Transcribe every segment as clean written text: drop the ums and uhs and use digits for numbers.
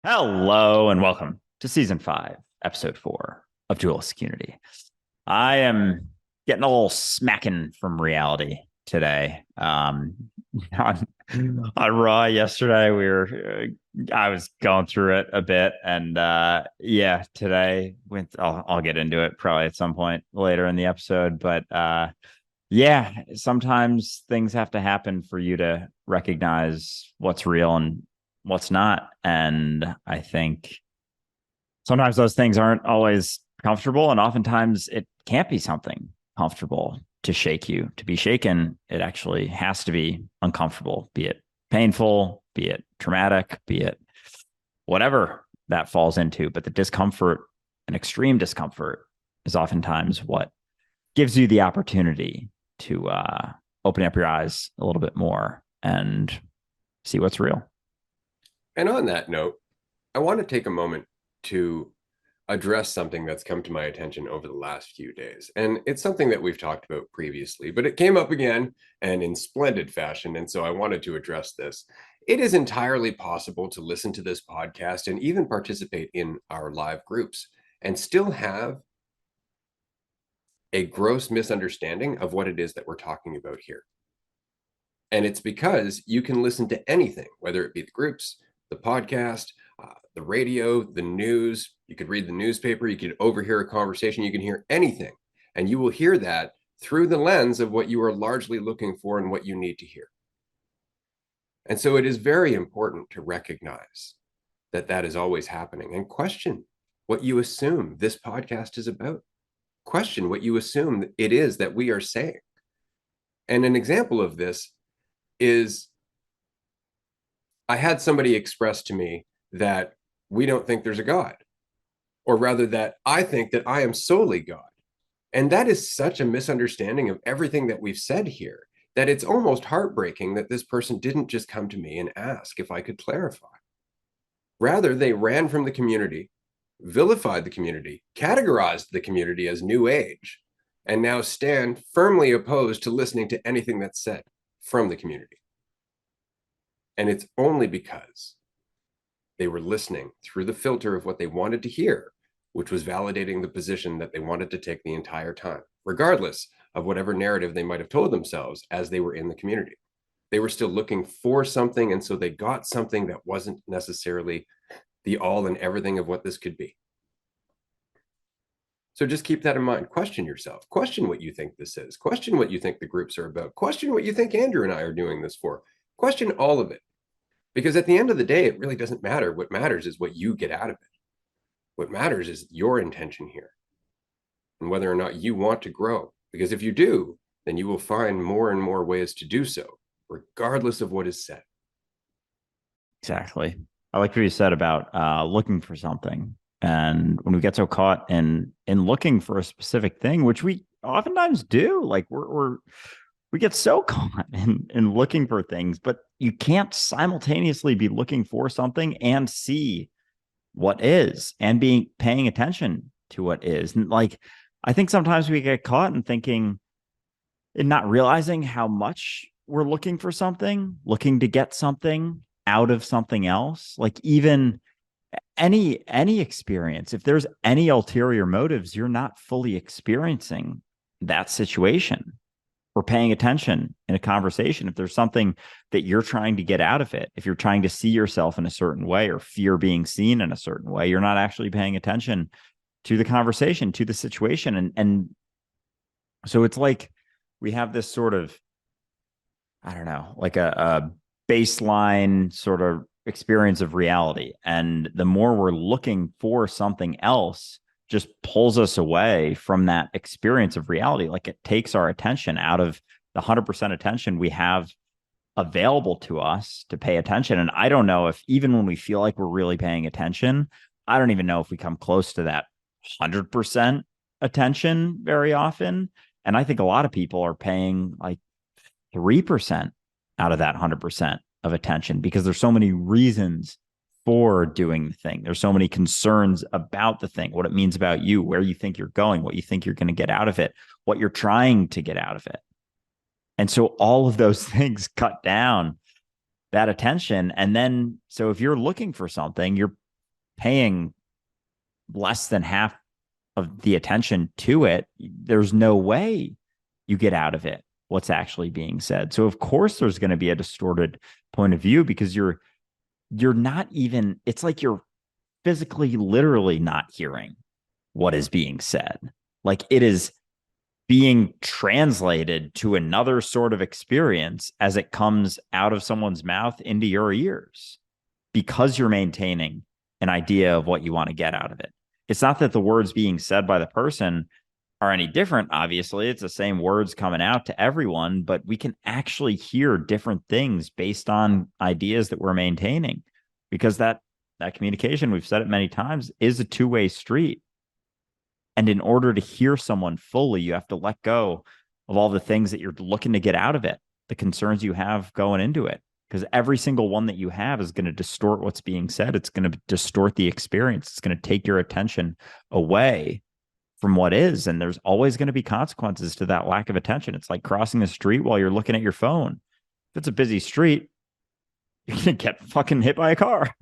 Hello and welcome to season 5, episode 4 of Dualistic Unity. I am getting a little smacking from reality today. On Raw yesterday, I was going through it a bit, and today I'll get into it probably at some point later in the episode. But sometimes things have to happen for you to recognize what's real and what's not. And I think sometimes those things aren't always comfortable, and oftentimes it can't be something comfortable to shake you. To be shaken, it actually has to be uncomfortable, be it painful, be it traumatic, be it whatever that falls into. But the discomfort and extreme discomfort is oftentimes what gives you the opportunity to open up your eyes a little bit more and see what's real. And on that note, I want to take a moment to address something that's come to my attention over the last few days. And it's something that we've talked about previously, but it came up again and in splendid fashion. And so I wanted to address this. It is entirely possible to listen to this podcast and even participate in our live groups and still have a gross misunderstanding of what it is that we're talking about here. And it's because you can listen to anything, whether it be the groups, the podcast, the radio, the news. You could read the newspaper. You could overhear a conversation. You can hear anything. And you will hear that through the lens of what you are largely looking for and what you need to hear. And so it is very important to recognize that that is always happening and question what you assume this podcast is about. Question what you assume it is that we are saying. And an example of this is I had somebody express to me that we don't think there's a God, or rather that I think that I am solely God. And that is such a misunderstanding of everything that we've said here that it's almost heartbreaking that this person didn't just come to me and ask if I could clarify. Rather, they ran from the community, vilified the community, categorized the community as New Age, and now stand firmly opposed to listening to anything that's said from the community. And it's only because they were listening through the filter of what they wanted to hear, which was validating the position that they wanted to take the entire time, regardless of whatever narrative they might have told themselves as they were in the community. They were still looking for something, and so they got something that wasn't necessarily the all and everything of what this could be. So just keep that in mind. Question yourself. Question what you think this is. Question what you think the groups are about. Question what you think Andrew and I are doing this for. Question all of it. Because at the end of the day, it really doesn't matter. What matters is what you get out of it. What matters is your intention here and whether or not you want to grow. Because if you do, then you will find more and more ways to do so, regardless of what is said. Exactly. I like what you said about looking for something. And when we get so caught in looking for a specific thing, which we oftentimes do, like we get so caught in looking for things, but you can't simultaneously be looking for something and see what is and be paying attention to what is. And like, I think sometimes we get caught in thinking and not realizing how much we're looking for something, looking to get something out of something else. Like even any experience, if there's any ulterior motives, you're not fully experiencing that situation or paying attention in a conversation. If there's something that you're trying to get out of it, if you're trying to see yourself in a certain way or fear being seen in a certain way, you're not actually paying attention to the conversation, to the situation. And so it's like we have this sort of, I don't know, like a baseline sort of experience of reality. And the more we're looking for something else, just pulls us away from that experience of reality. Like it takes our attention out of the 100% attention we have available to us to pay attention. And I don't know if even when we feel like we're really paying attention, I don't even know if we come close to that 100% attention very often. And I think a lot of people are paying like 3% out of that 100% of attention because there's so many reasons for doing the thing. There's so many concerns about the thing, what it means about you, where you think you're going, what you think you're going to get out of it, what you're trying to get out of it. And so all of those things cut down that attention. And then, so if you're looking for something, you're paying less than half of the attention to it, there's no way you get out of it what's actually being said. So of course there's going to be a distorted point of view, because you're not even, it's like you're physically, literally not hearing what is being said. Like it is being translated to another sort of experience as it comes out of someone's mouth into your ears, because you're maintaining an idea of what you want to get out of it. It's not that the words being said by the person are any different. Obviously, it's the same words coming out to everyone, but we can actually hear different things based on ideas that we're maintaining, because that communication, we've said it many times, is a two-way street. And in order to hear someone fully, you have to let go of all the things that you're looking to get out of it, the concerns you have going into it, because every single one that you have is going to distort what's being said. It's going to distort the experience. It's going to take your attention away from what is. And there's always going to be consequences to that lack of attention. It's like crossing the street while you're looking at your phone. If it's a busy street, you're going to get fucking hit by a car.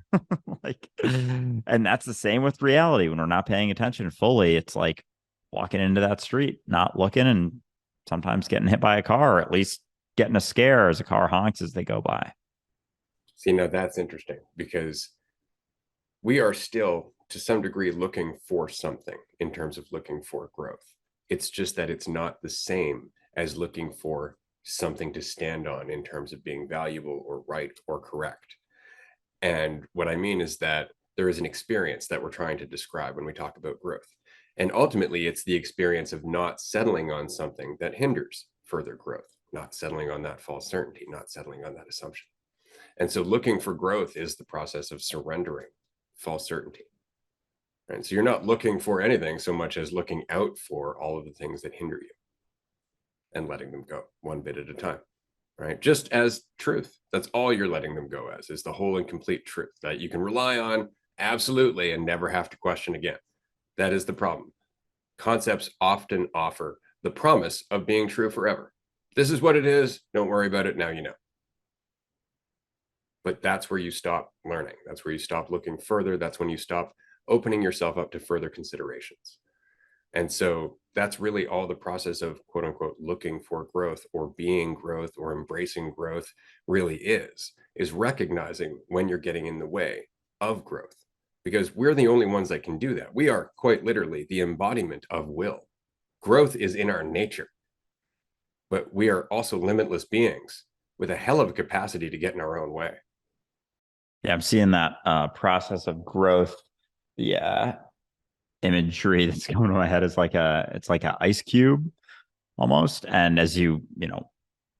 Like, and that's the same with reality. When we're not paying attention fully, it's like walking into that street, not looking, and sometimes getting hit by a car, or at least getting a scare as a car honks as they go by. See, now that's interesting, because we are still, to some degree, looking for something in terms of looking for growth. It's just that it's not the same as looking for something to stand on in terms of being valuable or right or correct. And what I mean is that there is an experience that we're trying to describe when we talk about growth. And ultimately, it's the experience of not settling on something that hinders further growth, not settling on that false certainty, not settling on that assumption. And so looking for growth is the process of surrendering false certainty. Right? So you're not looking for anything so much as looking out for all of the things that hinder you and letting them go one bit at a time. Right? Just as truth. That's all you're letting them go as, is the whole and complete truth that you can rely on absolutely and never have to question again. That is the problem. Concepts often offer the promise of being true forever. This is what it is. Don't worry about it. Now you know. But that's where you stop learning. That's where you stop looking further. That's when you stop opening yourself up to further considerations. And so that's really all the process of, quote unquote, looking for growth or being growth or embracing growth really is recognizing when you're getting in the way of growth, because we're the only ones that can do that. We are quite literally the embodiment of will. Growth is in our nature, but we are also limitless beings with a hell of a capacity to get in our own way. Yeah, I'm seeing that process of growth. Yeah, imagery that's coming to my head is it's like an ice cube almost. And as you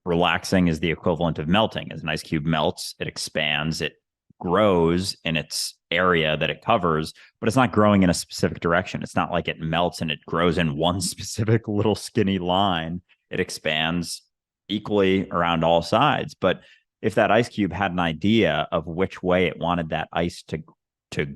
relaxing is the equivalent of melting. As an ice cube melts, it expands, it grows in its area that it covers, but it's not growing in a specific direction. It's not like it melts and it grows in one specific little skinny line. It expands equally around all sides. But if that ice cube had an idea of which way it wanted that ice to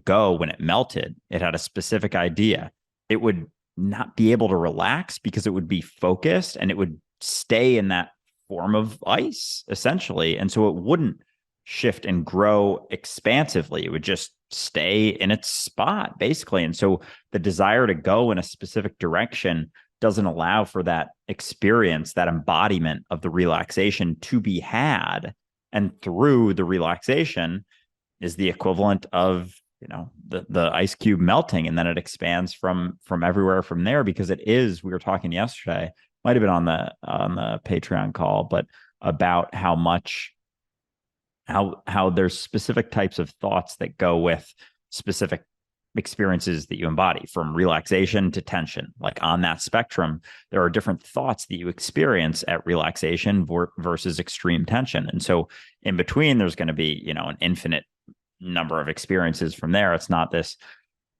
go when it melted, it had a specific idea, it would not be able to relax because it would be focused and it would stay in that form of ice essentially. And so it wouldn't shift and grow expansively. It would just stay in its spot basically. And so the desire to go in a specific direction doesn't allow for that experience, that embodiment of the relaxation to be had. And through the relaxation is the equivalent of the ice cube melting, and then it expands from everywhere from there, because it is, we were talking yesterday, might have been on the Patreon call, but about how there's specific types of thoughts that go with specific experiences that you embody, from relaxation to tension. Like on that spectrum, there are different thoughts that you experience at relaxation versus extreme tension. And so in between, there's going to be, an infinite number of experiences from there. It's not this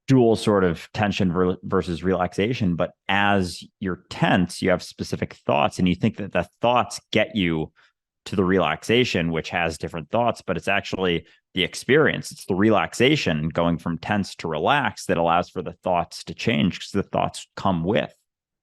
dual sort of tension versus relaxation, but as you're tense, you have specific thoughts, and you think that the thoughts get you to the relaxation, which has different thoughts, but it's actually the experience. It's the relaxation going from tense to relaxed that allows for the thoughts to change, because the thoughts come with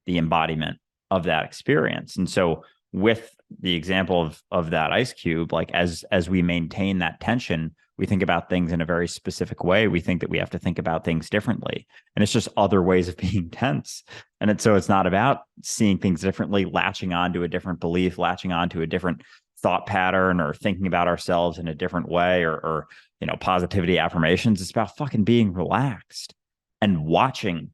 the embodiment of that experience. And so with the example of that ice cube, like as we maintain that tension, we think about things in a very specific way. We think that we have to think about things differently. And it's just other ways of being tense. And so it's not about seeing things differently, latching on to a different belief, latching on to a different thought pattern, or thinking about ourselves in a different way, or positivity affirmations. It's about fucking being relaxed and watching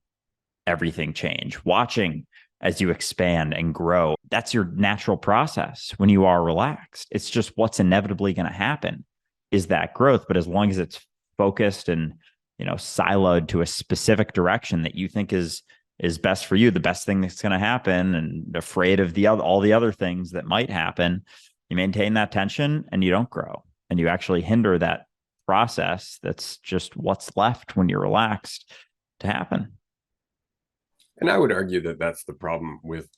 everything change, watching as you expand and grow. That's your natural process when you are relaxed. It's just what's inevitably going to happen is that growth. But as long as it's focused and, siloed to a specific direction that you think is best for you, the best thing that's going to happen, and afraid of all the other things that might happen, you maintain that tension and you don't grow, and you actually hinder that process. That's just what's left when you're relaxed to happen. And I would argue that that's the problem with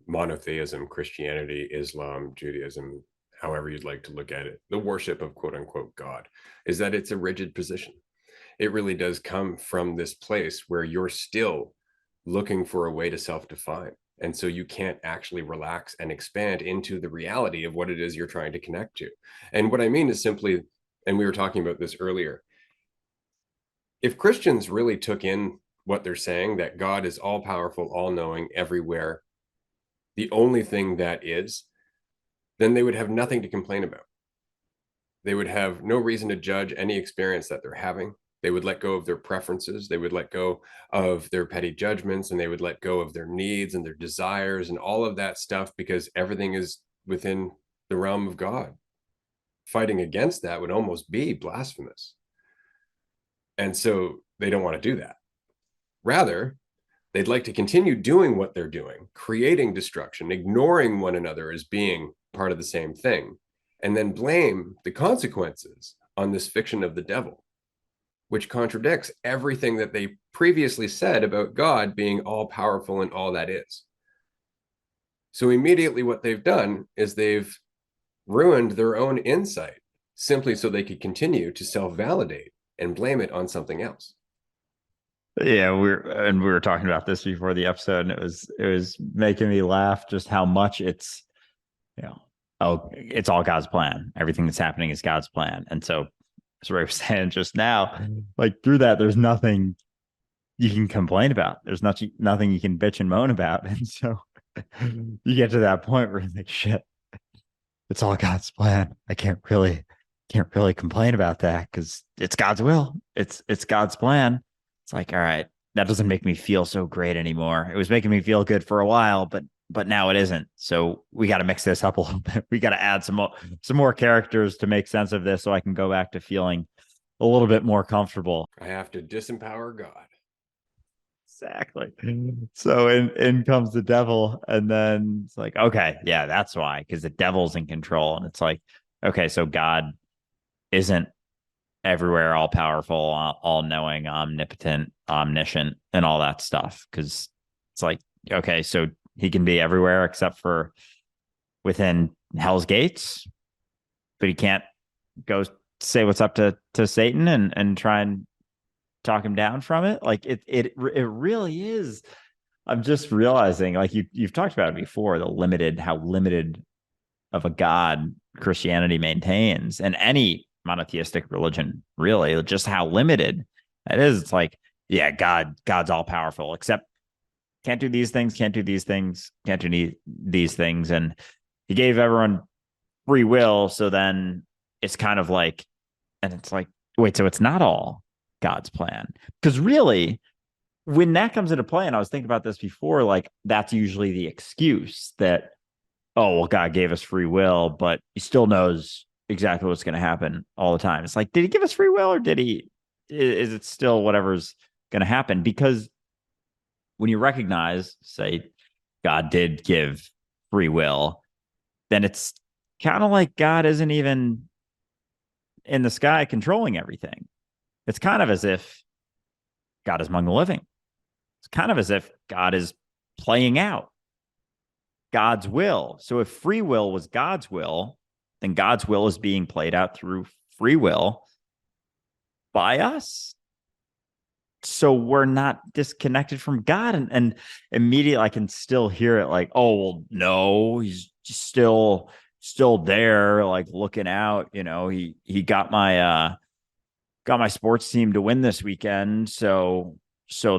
monotheism, Christianity, Islam, Judaism, however you'd like to look at it, the worship of quote unquote God, is that it's a rigid position. It really does come from this place where you're still looking for a way to self-define. And so you can't actually relax and expand into the reality of what it is you're trying to connect to. And what I mean is simply, and we were talking about this earlier, if Christians really took in what they're saying, that God is all powerful, all knowing, everywhere, the only thing that is, then they would have nothing to complain about. They would have no reason to judge any experience that they're having. They would let go of their preferences. They would let go of their petty judgments, and they would let go of their needs and their desires and all of that stuff, because everything is within the realm of God. Fighting against that would almost be blasphemous. And so they don't want to do that. Rather, they'd like to continue doing what they're doing, creating destruction, ignoring one another as being part of the same thing, and then blame the consequences on this fiction of the devil, which contradicts everything that they previously said about God being all powerful and all that is. So immediately what they've done is they've ruined their own insight simply so they could continue to self-validate and blame it on something else. Yeah, we were talking about this before the episode, and it was making me laugh just how much it's, it's all God's plan. Everything that's happening is God's plan. And so, as Ray was saying just now, like through that, there's nothing you can complain about. There's nothing you can bitch and moan about. And so you get to that point where you're like, shit, it's all God's plan. I can't really complain about that because it's God's will. It's God's plan. It's like, all right, that doesn't make me feel so great anymore. It was making me feel good for a while, but now it isn't. So we got to mix this up a little bit. We got to add some more characters to make sense of this, so I can go back to feeling a little bit more comfortable. I have to disempower God. Exactly. So in comes the devil, and then it's like, okay, yeah, that's why, because the devil's in control. And it's like, okay, so God isn't everywhere, all powerful, all knowing, omnipotent, omniscient, and all that stuff. Because it's like, okay, so he can be everywhere except for within Hell's Gates, but he can't go say what's up to Satan and try and talk him down from it. Like it really is. I'm just realizing, like you've talked about it before, how limited of a God Christianity maintains, and any monotheistic religion, really, just how limited it is. It's like, yeah, God's all powerful, except can't do these things, can't do these things, can't do these things. And he gave everyone free will. So then it's kind of like, and it's like, wait, so it's not all God's plan? Because really, when that comes into play, and I was thinking about this before, like that's usually the excuse that, oh, well, God gave us free will, but he still knows exactly what's going to happen all the time. It's like, did he give us free will, or is it still whatever's going to happen? Because when you recognize, say, God did give free will, then it's kind of like God isn't even in the sky controlling everything. It's kind of as if God is among the living. It's kind of as if God is playing out God's will. So if free will was God's will, then God's will is being played out through free will by us. so we're not disconnected from God. And immediately I can still hear it like, oh, well, no, he's just still there, like looking out. He got my sports team to win this weekend. So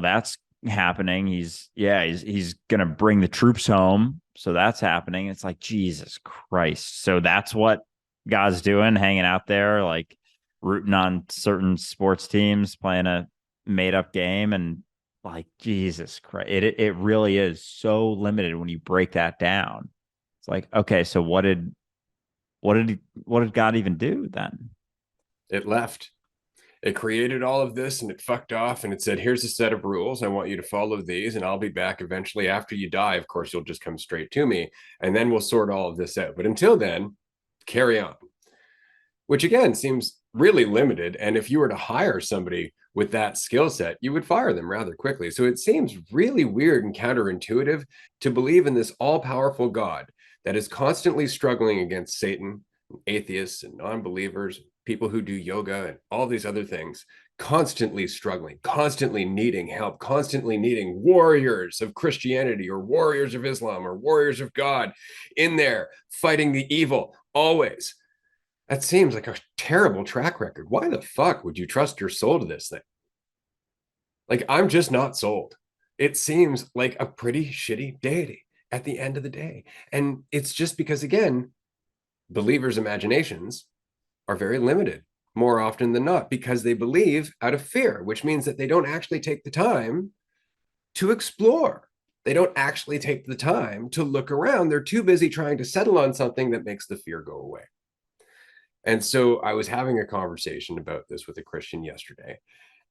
that's happening. He's gonna bring the troops home. So that's happening. It's like, Jesus Christ. So that's what God's doing, hanging out there, like rooting on certain sports teams, playing a made up game. And like, Jesus Christ, it really is so limited when you break that down. It's like, okay, so what did God even do then? It left. It created all of this and it fucked off and it said, here's a set of rules. I want you to follow these and I'll be back eventually after you die. Of course, you'll just come straight to me and then we'll sort all of this out. But until then, carry on, which again seems really limited. And if you were to hire somebody with that skill set, you would fire them rather quickly. So it seems really weird and counterintuitive to believe in this all powerful God that is constantly struggling against Satan, atheists and non-believers, people who do yoga and all these other things, constantly struggling, constantly needing help, constantly needing warriors of Christianity or warriors of Islam or warriors of God in there fighting the evil always. That seems like a terrible track record. Why the fuck would you trust your soul to this thing? Like, I'm just not sold. It seems like a pretty shitty deity at the end of the day. And it's just because, again, believers' imaginations are very limited more often than not because they believe out of fear, which means that they don't actually take the time to explore. They don't actually take the time to look around. They're too busy trying to settle on something that makes the fear go away. And so I was having a conversation about this with a Christian yesterday,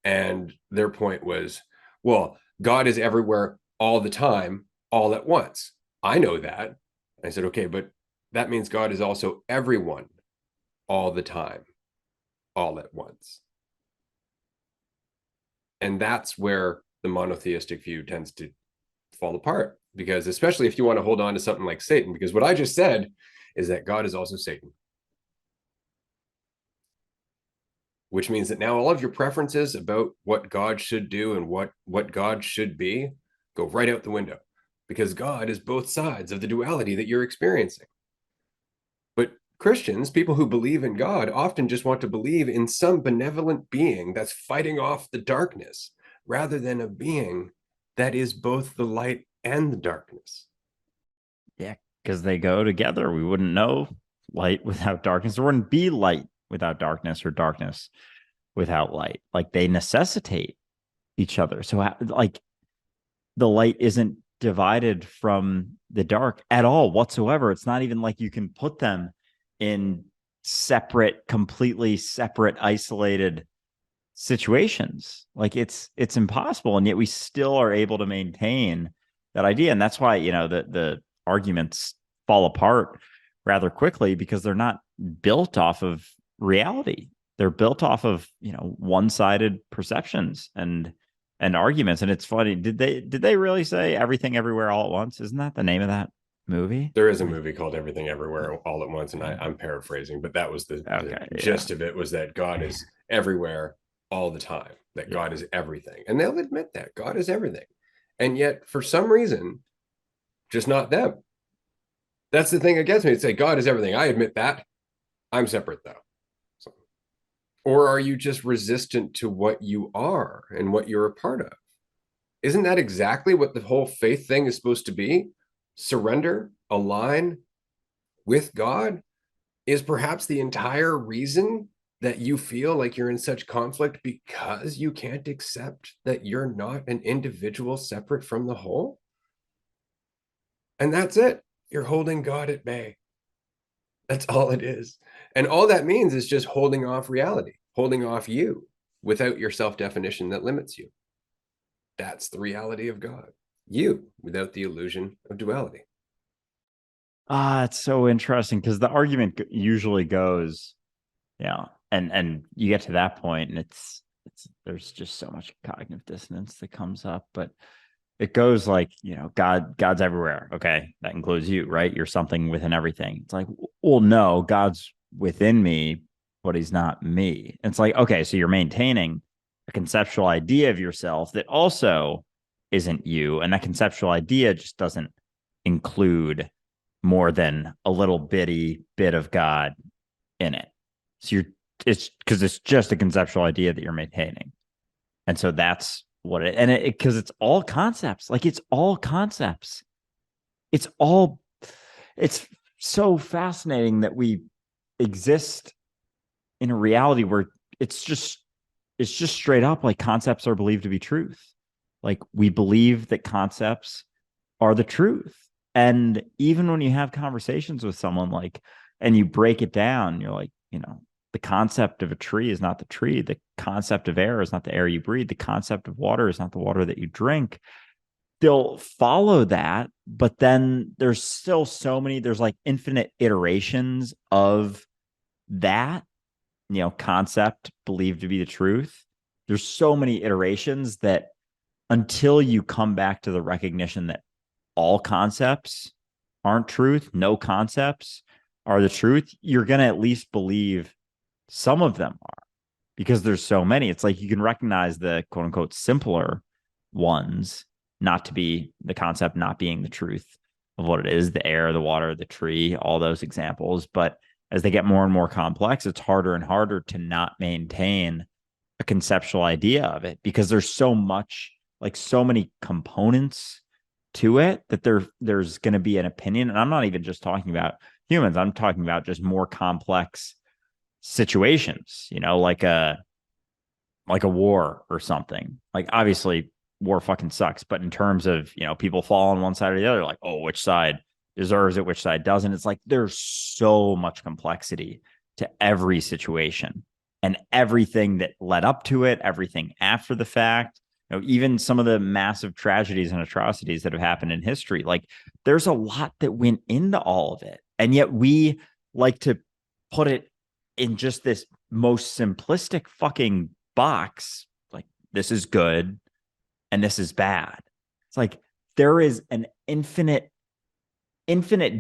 and their point was, well, God is everywhere all the time, all at once. I know that. I said, okay, but that means God is also everyone all the time, all at once. And that's where the monotheistic view tends to fall apart, because especially if you want to hold on to something like Satan, because what I just said is that God is also Satan, which means that now all of your preferences about what God should do and what God should be go right out the window, because God is both sides of the duality that you're experiencing. But Christians, people who believe in God, often just want to believe in some benevolent being that's fighting off the darkness rather than a being that is both the light and the darkness. Yeah, because they go together. We wouldn't know light without darkness. There wouldn't be light without darkness or darkness without light. Like they necessitate each other. So like the light isn't divided from the dark at all whatsoever. It's not even like you can put them in separate, completely separate, isolated situations. Like it's impossible. And yet we still are able to maintain that idea. And that's why, the arguments fall apart rather quickly, because they're not built off of reality. They're built off of, one-sided perceptions and arguments. And it's funny. Did they really say everything everywhere all at once? Isn't that the name of that movie? There is a movie called Everything Everywhere All at Once, and I'm paraphrasing, but that was the gist of it, was that God is everywhere all the time, that God is everything. And they'll admit that God is everything. And yet, for some reason, just not them. That's the thing against me. It's like, God is everything. I admit that. I'm separate, though. So, or are you just resistant to what you are and what you're a part of? Isn't that exactly what the whole faith thing is supposed to be? Surrender, align with God is perhaps the entire reason that you feel like you're in such conflict, because you can't accept that you're not an individual separate from the whole. And that's it. You're holding God at bay. That's all it is. And all that means is just holding off reality, holding off you without your self-definition that limits you. That's the reality of God. You without the illusion of duality. It's so interesting, because the argument usually goes, and you get to that point and it's there's just so much cognitive dissonance that comes up, but it goes like, God's everywhere. Okay, that includes you, right? You're something within everything. It's like, well, no, God's within me, but he's not me. It's like, okay, so you're maintaining a conceptual idea of yourself that also isn't you. And that conceptual idea just doesn't include more than a little bitty bit of God in it. So it's because it's just a conceptual idea that you're maintaining. And so that's what it, and because it's all concepts, like it's all concepts. It's all, it's so fascinating that we exist in a reality where it's just straight up like concepts are believed to be truth. Like we believe that concepts are the truth. And even when you have conversations with someone like, and you break it down, you're like, the concept of a tree is not the tree. The concept of air is not the air you breathe. The concept of water is not the water that you drink. They'll follow that, but then there's still there's like infinite iterations of that, concept believed to be the truth. There's so many iterations that until you come back to the recognition that all concepts aren't truth, no concepts are the truth, you're going to at least believe some of them are, because there's so many. It's like you can recognize the quote unquote simpler ones not to be the concept, not being the truth of what it is, the air, the water, the tree, all those examples. But as they get more and more complex, it's harder and harder to not maintain a conceptual idea of it, because there's so much, like so many components to it, that there's going to be an opinion. And I'm not even just talking about humans. I'm talking about just more complex situations, like a war or something. Like obviously war fucking sucks, but in terms of, people fall on one side or the other, like, oh, which side deserves it, which side doesn't. It's like there's so much complexity to every situation, and everything that led up to it, everything after the fact, even some of the massive tragedies and atrocities that have happened in history. Like there's a lot that went into all of it. And yet we like to put it in just this most simplistic fucking box. Like this is good and this is bad. It's like there is an infinite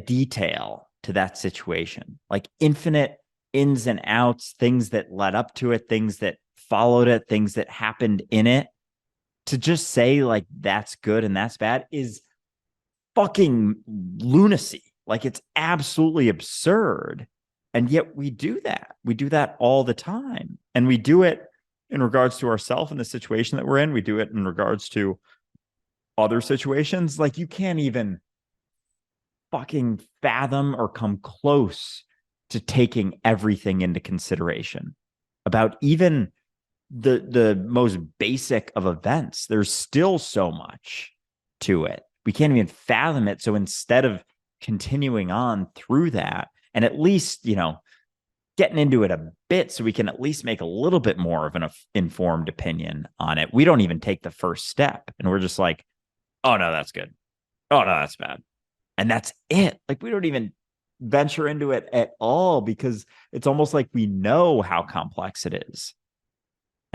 detail to that situation, like infinite ins and outs, things that led up to it, things that followed it, things that happened in it. To just say like that's good and that's bad is fucking lunacy. Like it's absolutely absurd. And yet we do that. We do that all the time. And we do it in regards to ourselves and the situation that we're in. We do it in regards to other situations. Like you can't even fucking fathom or come close to taking everything into consideration about even the most basic of events. There's still so much to it. We can't even fathom it. So instead of continuing on through that and at least, getting into it a bit so we can at least make a little bit more of an informed opinion on it, we don't even take the first step. And we're just like, oh no, that's good. Oh no, that's bad. And that's it. Like we don't even venture into it at all, because it's almost like we know how complex it is.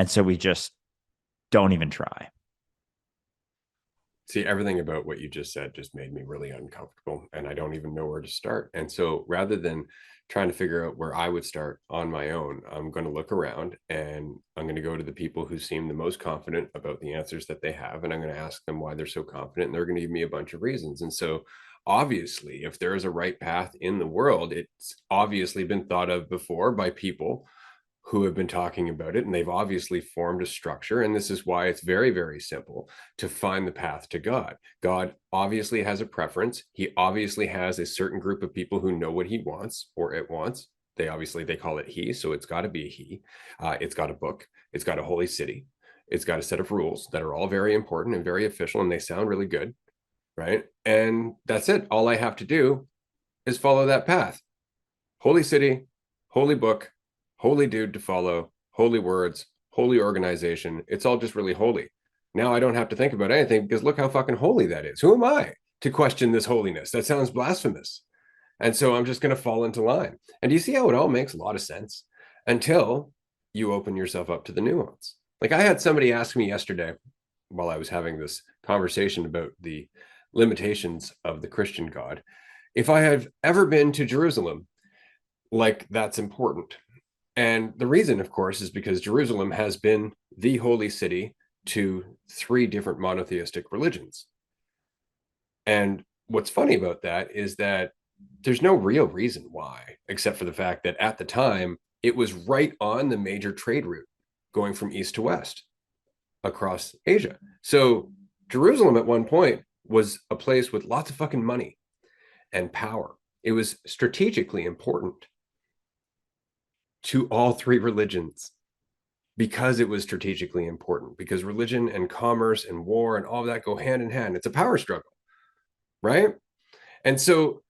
And so we just don't even try. See, everything about what you just said just made me really uncomfortable, and I don't even know where to start. And so rather than trying to figure out where I would start on my own, I'm going to look around and I'm going to go to the people who seem the most confident about the answers that they have. And I'm going to ask them why they're so confident. And they're going to give me a bunch of reasons. And so obviously, if there is a right path in the world, it's obviously been thought of before by people who have been talking about it, and they've obviously formed a structure. And this is why it's very, very simple to find the path to God. God obviously has a preference. He obviously has a certain group of people who know what he wants or it wants. They call it he, so it's got to be a he. It's got a book. It's got a holy city. It's got a set of rules that are all very important and very official, and they sound really good, right? And that's it. All I have to do is follow that path. Holy city, holy book, holy dude to follow, holy words, holy organization. It's all just really holy. Now I don't have to think about anything, because look how fucking holy that is. Who am I to question this holiness? That sounds blasphemous. And so I'm just going to fall into line. And do you see how it all makes a lot of sense until you open yourself up to the nuance? Like I had somebody ask me yesterday while I was having this conversation about the limitations of the Christian God, if I have ever been to Jerusalem, like that's important. And the reason, of course, is because Jerusalem has been the holy city to 3 different monotheistic religions. And what's funny about that is that there's no real reason why, except for the fact that at the time, it was right on the major trade route going from east to west across Asia. So Jerusalem at one point was a place with lots of fucking money and power. It was strategically important to all 3 religions because it was strategically important, because religion and commerce and war and all of that go hand in hand. It's a power struggle, right? And so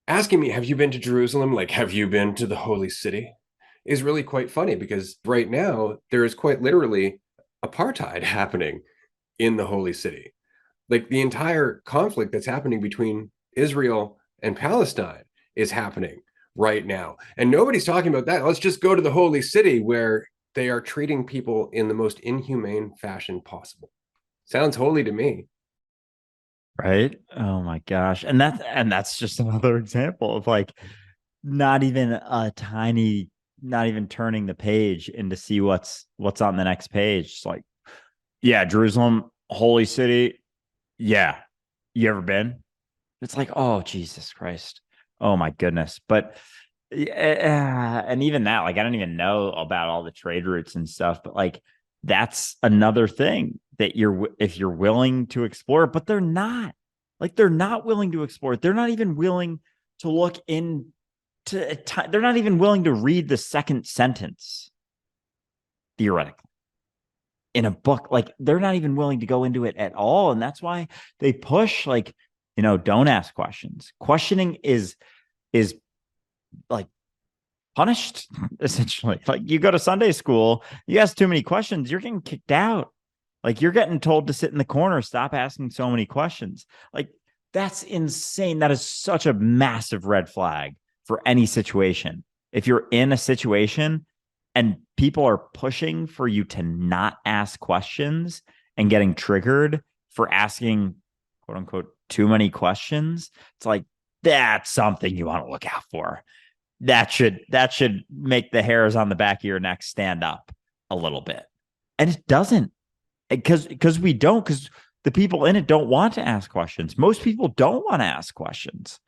asking me, have you been to Jerusalem? Like, have you been to the holy city? Is really quite funny because right now there is quite literally apartheid happening in the holy city. Like the entire conflict that's happening between Israel and Palestine is happening right now. And nobody's talking about that. Let's just go to the holy city where they are treating people in the most inhumane fashion possible. Sounds holy to me. Right? Oh my gosh. And that's just another example of like not even a tiny, not even turning the page and to see what's on the next page. It's like, yeah, Jerusalem, holy city. Yeah. You ever been? It's like, oh Jesus Christ. Oh my goodness. But yeah, and even that, like I don't even know about all the trade routes and stuff, but like that's another thing that you're if you're willing to explore, but they're not. Like they're not willing to explore it. They're not even willing to look into they're not even willing to read the second sentence, theoretically, in a book. Like they're not even willing to go into it at all. And that's why they push like, don't ask questions. Questioning is like punished essentially. Like you go to Sunday school, you ask too many questions, you're getting kicked out. Like you're getting told to sit in the corner, stop asking so many questions. Like that's insane. That is such a massive red flag for any situation. If you're in a situation and people are pushing for you to not ask questions and getting triggered for asking quote unquote too many questions, it's like that's something you want to look out for. That should make the hairs on the back of your neck stand up a little bit. And it doesn't, because we don't, because the people in it don't want to ask questions. Most people don't want to ask questions.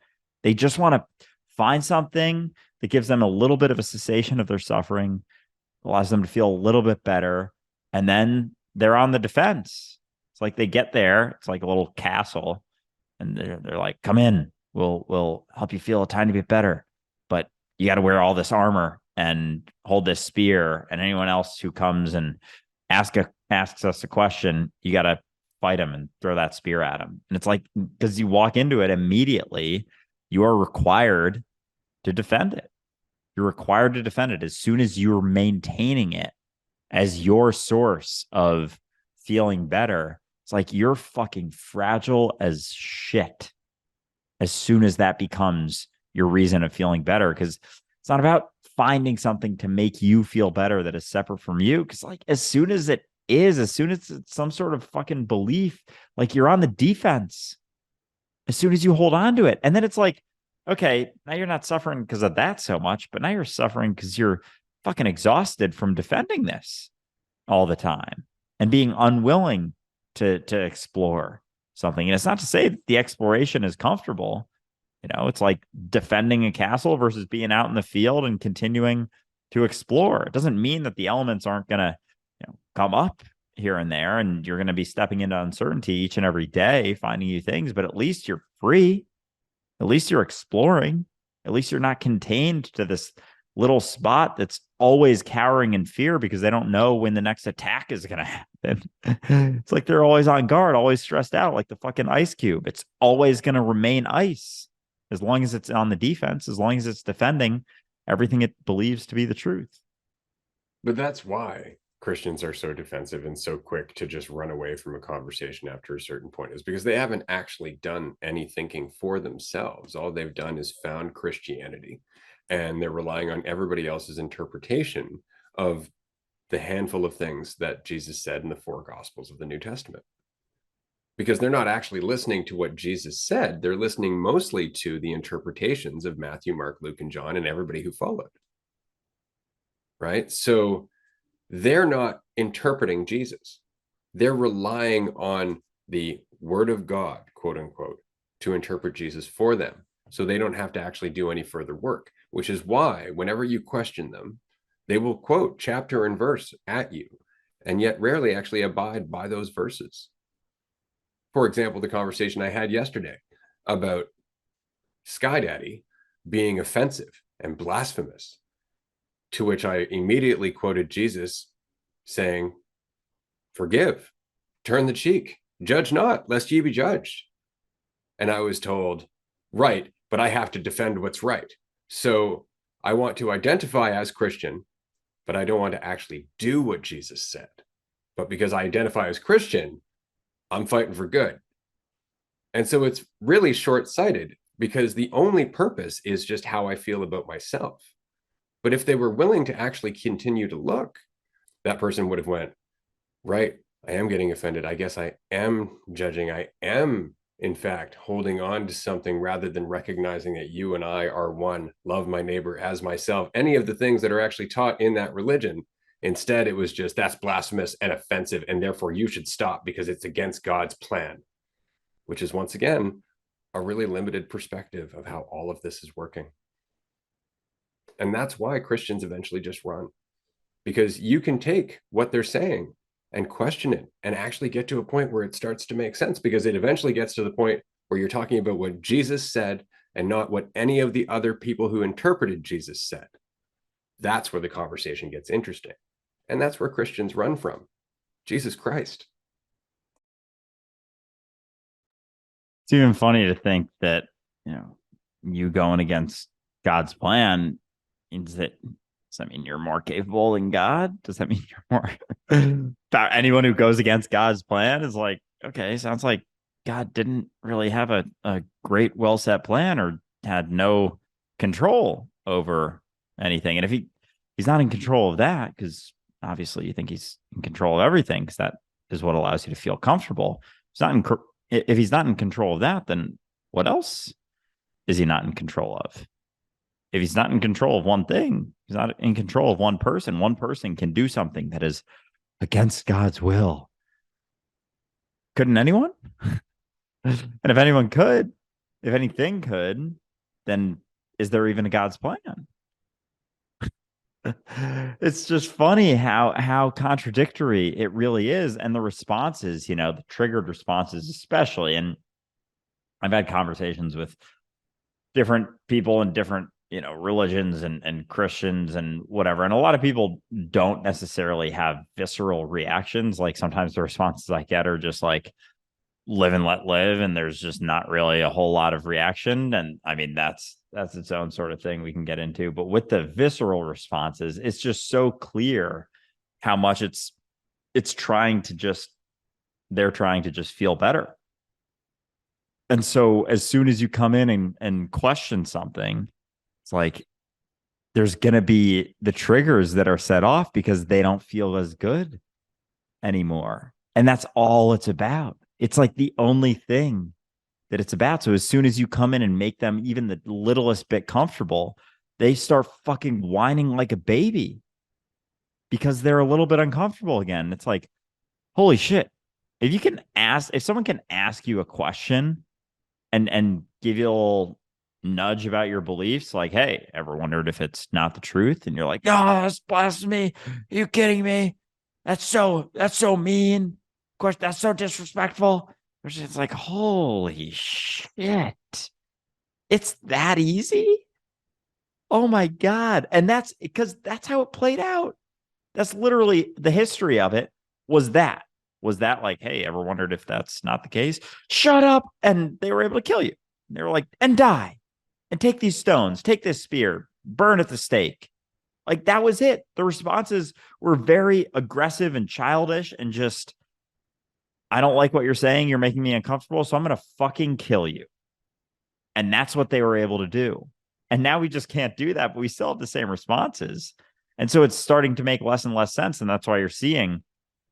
They just want to find something that gives them a little bit of a cessation of their suffering, allows them to feel a little bit better, and then they're on the defense. It's like they get there, it's like a little castle, and they're like, come in, we'll help you feel a tiny bit better. But you got to wear all this armor and hold this spear, and anyone else who comes and asks us a question, you got to fight him and throw that spear at him. And it's like, because you walk into it immediately, you are required to defend it. You're required to defend it as soon as you're maintaining it as your source of feeling better. It's like you're fucking fragile as shit as soon as that becomes your reason of feeling better, because it's not about finding something to make you feel better that is separate from you. Because like as soon as it's some sort of fucking belief, like you're on the defense as soon as you hold on to it. And then it's like, okay, now you're not suffering because of that so much, but now you're suffering because you're fucking exhausted from defending this all the time and being unwilling to explore something. And it's not to say that the exploration is comfortable. It's like defending a castle versus being out in the field and continuing to explore. It doesn't mean that the elements aren't going to, come up here and there, and you're going to be stepping into uncertainty each and every day, finding new things, but at least you're free. At least you're exploring. At least you're not contained to this little spot that's always cowering in fear because they don't know when the next attack is going to happen. It's like they're always on guard, always stressed out, like the fucking ice cube. It's always going to remain ice as long as it's on the defense, as long as it's defending everything it believes to be the truth. But that's why Christians are so defensive and so quick to just run away from a conversation after a certain point, is because they haven't actually done any thinking for themselves. All they've done is found Christianity, and they're relying on everybody else's interpretation of the handful of things that Jesus said in the 4 Gospels of the New Testament. Because they're not actually listening to what Jesus said. They're listening mostly to the interpretations of Matthew, Mark, Luke, and John, and everybody who followed. right? So they're not interpreting Jesus. They're relying on the word of God, quote unquote, to interpret Jesus for them. So they don't have to actually do any further work, which is why whenever you question them, they will quote chapter and verse at you, and yet rarely actually abide by those verses. For example, the conversation I had yesterday about Sky Daddy being offensive and blasphemous, to which I immediately quoted Jesus saying, forgive, turn the cheek, judge not, lest ye be judged. And I was told, right, but I have to defend what's right. So I want to identify as Christian, but I don't want to actually do what Jesus said. But because I identify as Christian, I'm fighting for good. And so it's really short-sighted because the only purpose is just how I feel about myself. But if they were willing to actually continue to look, that person would have went, right, I am getting offended. I guess I am judging. I am, in fact, holding on to something rather than recognizing that you and I are one. Love my neighbor as myself. Any of the things that are actually taught in that religion. Instead, it was just, that's blasphemous and offensive, and therefore you should stop because it's against God's plan, which is, once again, a really limited perspective of how all of this is working. And that's why Christians eventually just run, because you can take what they're saying and question it and actually get to a point where it starts to make sense, because it eventually gets to the point where you're talking about what Jesus said and not what any of the other people who interpreted Jesus said. That's where the conversation gets interesting. And that's where Christians run from. Jesus Christ. It's even funny to think that, you going against God's plan means that, does that mean you're more capable than God? Does that mean you're more anyone who goes against God's plan is like, okay, sounds like God didn't really have a great, well set plan, or had no control over anything. And if he's not in control of that, because obviously you think he's in control of everything, because that is what allows you to feel comfortable. If he's not in control of that, then what else is he not in control of? If he's not in control of one thing, he's not in control of one person. One person can do something that is against God's will. Couldn't anyone? And if anyone could, if anything could, then is there even a God's plan? It's just funny how contradictory it really is. And the responses, the triggered responses, especially. And I've had conversations with different people in different, religions and Christians and whatever. And a lot of people don't necessarily have visceral reactions. Like sometimes the responses I get are just like, live and let live, and there's just not really a whole lot of reaction. And I mean, that's its own sort of thing we can get into. But with the visceral responses, it's just so clear how much they're trying to just feel better. And so as soon as you come in and question something, it's like there's going to be the triggers that are set off because they don't feel as good anymore. And that's all it's about. It's like the only thing that it's about. So as soon as you come in and make them even the littlest bit comfortable, they start fucking whining like a baby because they're a little bit uncomfortable again. It's like, holy shit. If someone can ask you a question and give you a little nudge about your beliefs, like, hey, ever wondered if it's not the truth? And you're like, no, that's blasphemy. Are you kidding me? That's so mean. Of course, that's so disrespectful. It's like, holy shit. It's that easy? Oh my God. And that's because that's how it played out. That's literally the history of it. Was that like, hey, ever wondered if that's not the case? Shut up. And they were able to kill you. They were like, and die. And take these stones, take this spear, burn at the stake. Like that was it. The responses were very aggressive and childish and just, I don't like what you're saying. You're making me uncomfortable. So I'm going to fucking kill you. And that's what they were able to do. And now we just can't do that, but we still have the same responses. And so it's starting to make less and less sense. And that's why you're seeing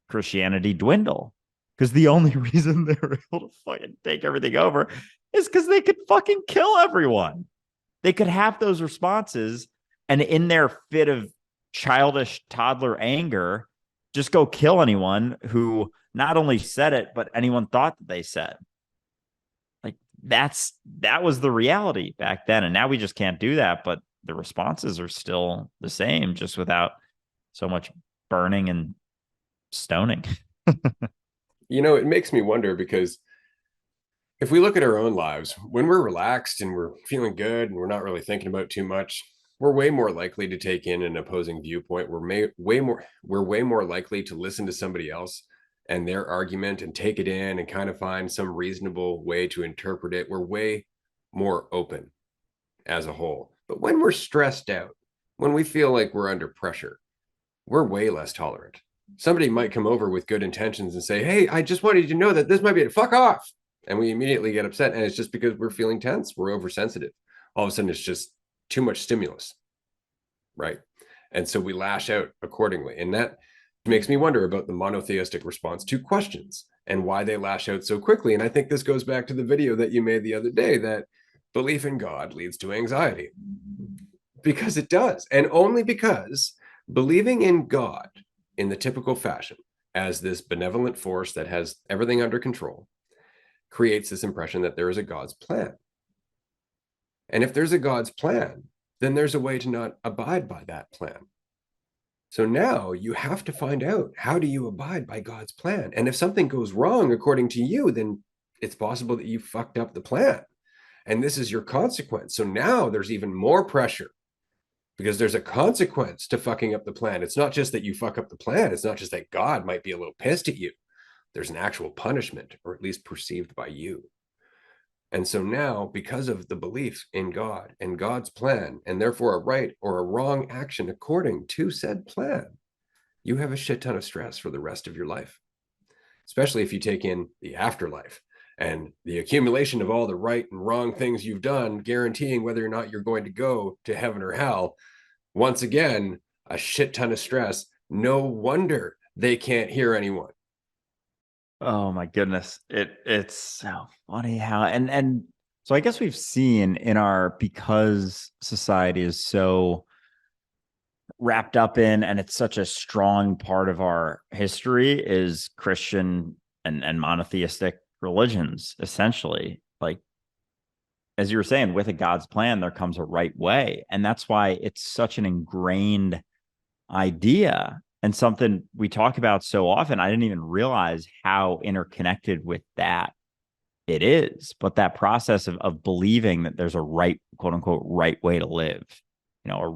Christianity dwindle. Because the only reason they were able to fucking take everything over is because they could fucking kill everyone. They could have those responses, and in their fit of childish toddler anger, just go kill anyone who not only said it, but anyone thought that they said. Like that was the reality back then. And now we just can't do that. But the responses are still the same, just without so much burning and stoning. It makes me wonder because if we look at our own lives, when we're relaxed and we're feeling good and we're not really thinking about too much, we're way more likely to take in an opposing viewpoint. We're way more likely to listen to somebody else and their argument and take it in and kind of find some reasonable way to interpret it. We're way more open as a whole. But when we're stressed out, when we feel like we're under pressure, we're way less tolerant. Somebody might come over with good intentions and say, "Hey, I just wanted you to know that this might be a fuck off." And we immediately get upset. And it's just because we're feeling tense. We're oversensitive. All of a sudden, it's just too much stimulus. Right. And so we lash out accordingly. And that makes me wonder about the monotheistic response to questions and why they lash out so quickly. And I think this goes back to the video that you made the other day, that belief in God leads to anxiety, because it does. And only because believing in God in the typical fashion as this benevolent force that has everything under control creates this impression that there is a God's plan. And if there's a God's plan, then there's a way to not abide by that plan. So now you have to find out, how do you abide by God's plan? And if something goes wrong according to you, then it's possible that you fucked up the plan. And this is your consequence. So now there's even more pressure because there's a consequence to fucking up the plan. It's not just that you fuck up the plan. It's not just that God might be a little pissed at you. There's an actual punishment, or at least perceived by you. And so now, because of the belief in God and God's plan, and therefore a right or a wrong action according to said plan, you have a shit ton of stress for the rest of your life, especially if you take in the afterlife and the accumulation of all the right and wrong things you've done, guaranteeing whether or not you're going to go to heaven or hell. Once again, a shit ton of stress. No wonder they can't hear anyone. Oh my goodness. It's so funny how and so I guess we've seen in our, because society is so wrapped up in, and it's such a strong part of our history, is Christian and monotheistic religions, essentially. Like, as you were saying, with a God's plan, there comes a right way. And that's why it's such an ingrained idea and something we talk about so often. I didn't even realize how interconnected with that it is. But that process of believing that there's a right, quote unquote, right way to live, a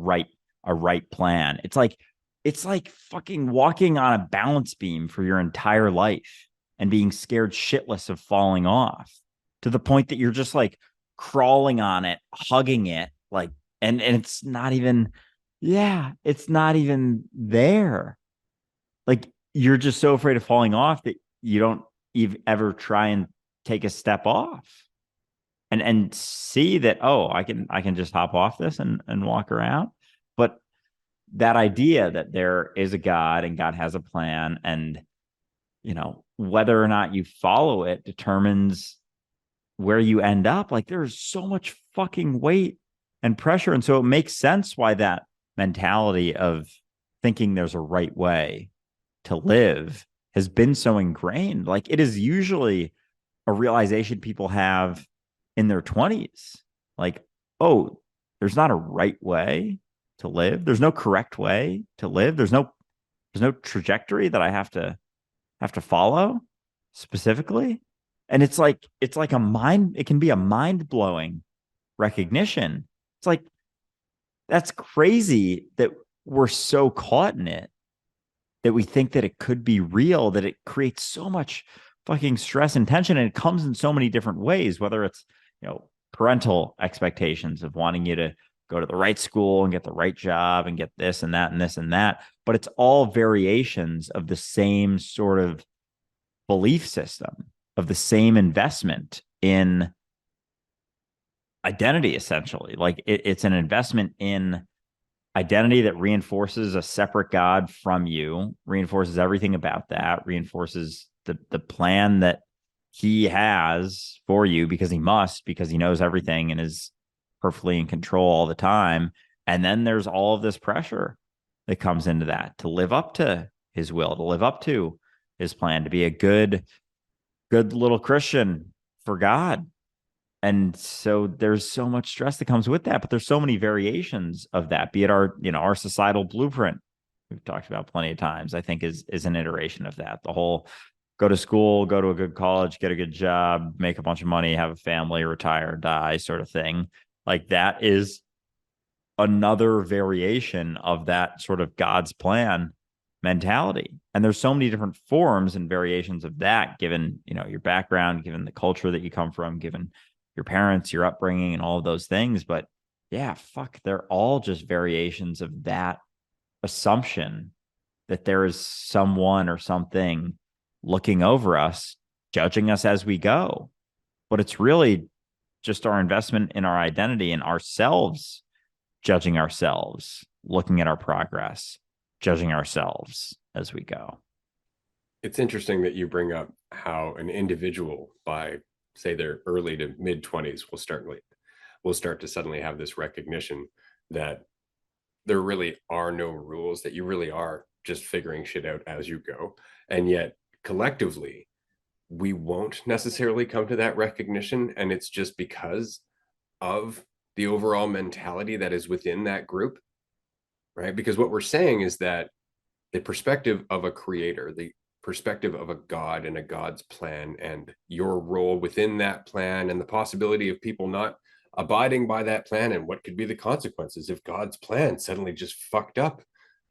right plan. It's like fucking walking on a balance beam for your entire life and being scared shitless of falling off, to the point that you're just like crawling on it, hugging it, like, and it's not even, yeah, it's not even there. Like, you're just so afraid of falling off that you don't ever try and take a step off and see that, oh, I can just hop off this and walk around. But that idea that there is a God and God has a plan, and whether or not you follow it determines where you end up. Like, there's so much fucking weight and pressure. And so it makes sense why that mentality of thinking there's a right way to live has been so ingrained. Like, it is usually a realization people have in their 20s. Like, oh, there's not a right way to live. There's no correct way to live. There's no trajectory that I have to follow specifically. And it's like it can be a mind-blowing recognition. It's like, that's crazy that we're so caught in it, that we think that it could be real, that it creates so much fucking stress and tension. And it comes in so many different ways, whether it's, parental expectations of wanting you to go to the right school and get the right job and get this and that and this and that. But it's all variations of the same sort of belief system, of the same investment in identity, essentially. Like, it's an investment in identity that reinforces a separate God from you, reinforces everything about that, reinforces the plan that he has for you, because he knows everything and is perfectly in control all the time. And then there's all of this pressure that comes into that, to live up to his will, to live up to his plan, to be a good little Christian for God. And so there's so much stress that comes with that, but there's so many variations of that, be it our societal blueprint we've talked about plenty of times, I think is an iteration of that. The whole go to school, go to a good college, get a good job, make a bunch of money, have a family, retire, die sort of thing. Like that is another variation of that sort of God's plan mentality. And there's so many different forms and variations of that, given, your background, given the culture that you come from, given your parents, your upbringing, and all of those things. But yeah, fuck, they're all just variations of that assumption that there is someone or something looking over us, judging us as we go. But it's really just our investment in our identity and ourselves, judging ourselves, looking at our progress, judging ourselves as we go. It's interesting that you bring up how an individual by, say, their early to mid 20s will start to suddenly have this recognition that there really are no rules, that you really are just figuring shit out as you go. And yet collectively, we won't necessarily come to that recognition. And it's just because of the overall mentality that is within that group, right? Because what we're saying is that the perspective of a creator, the perspective of a God and a God's plan, and your role within that plan, and the possibility of people not abiding by that plan, and what could be the consequences if God's plan suddenly just fucked up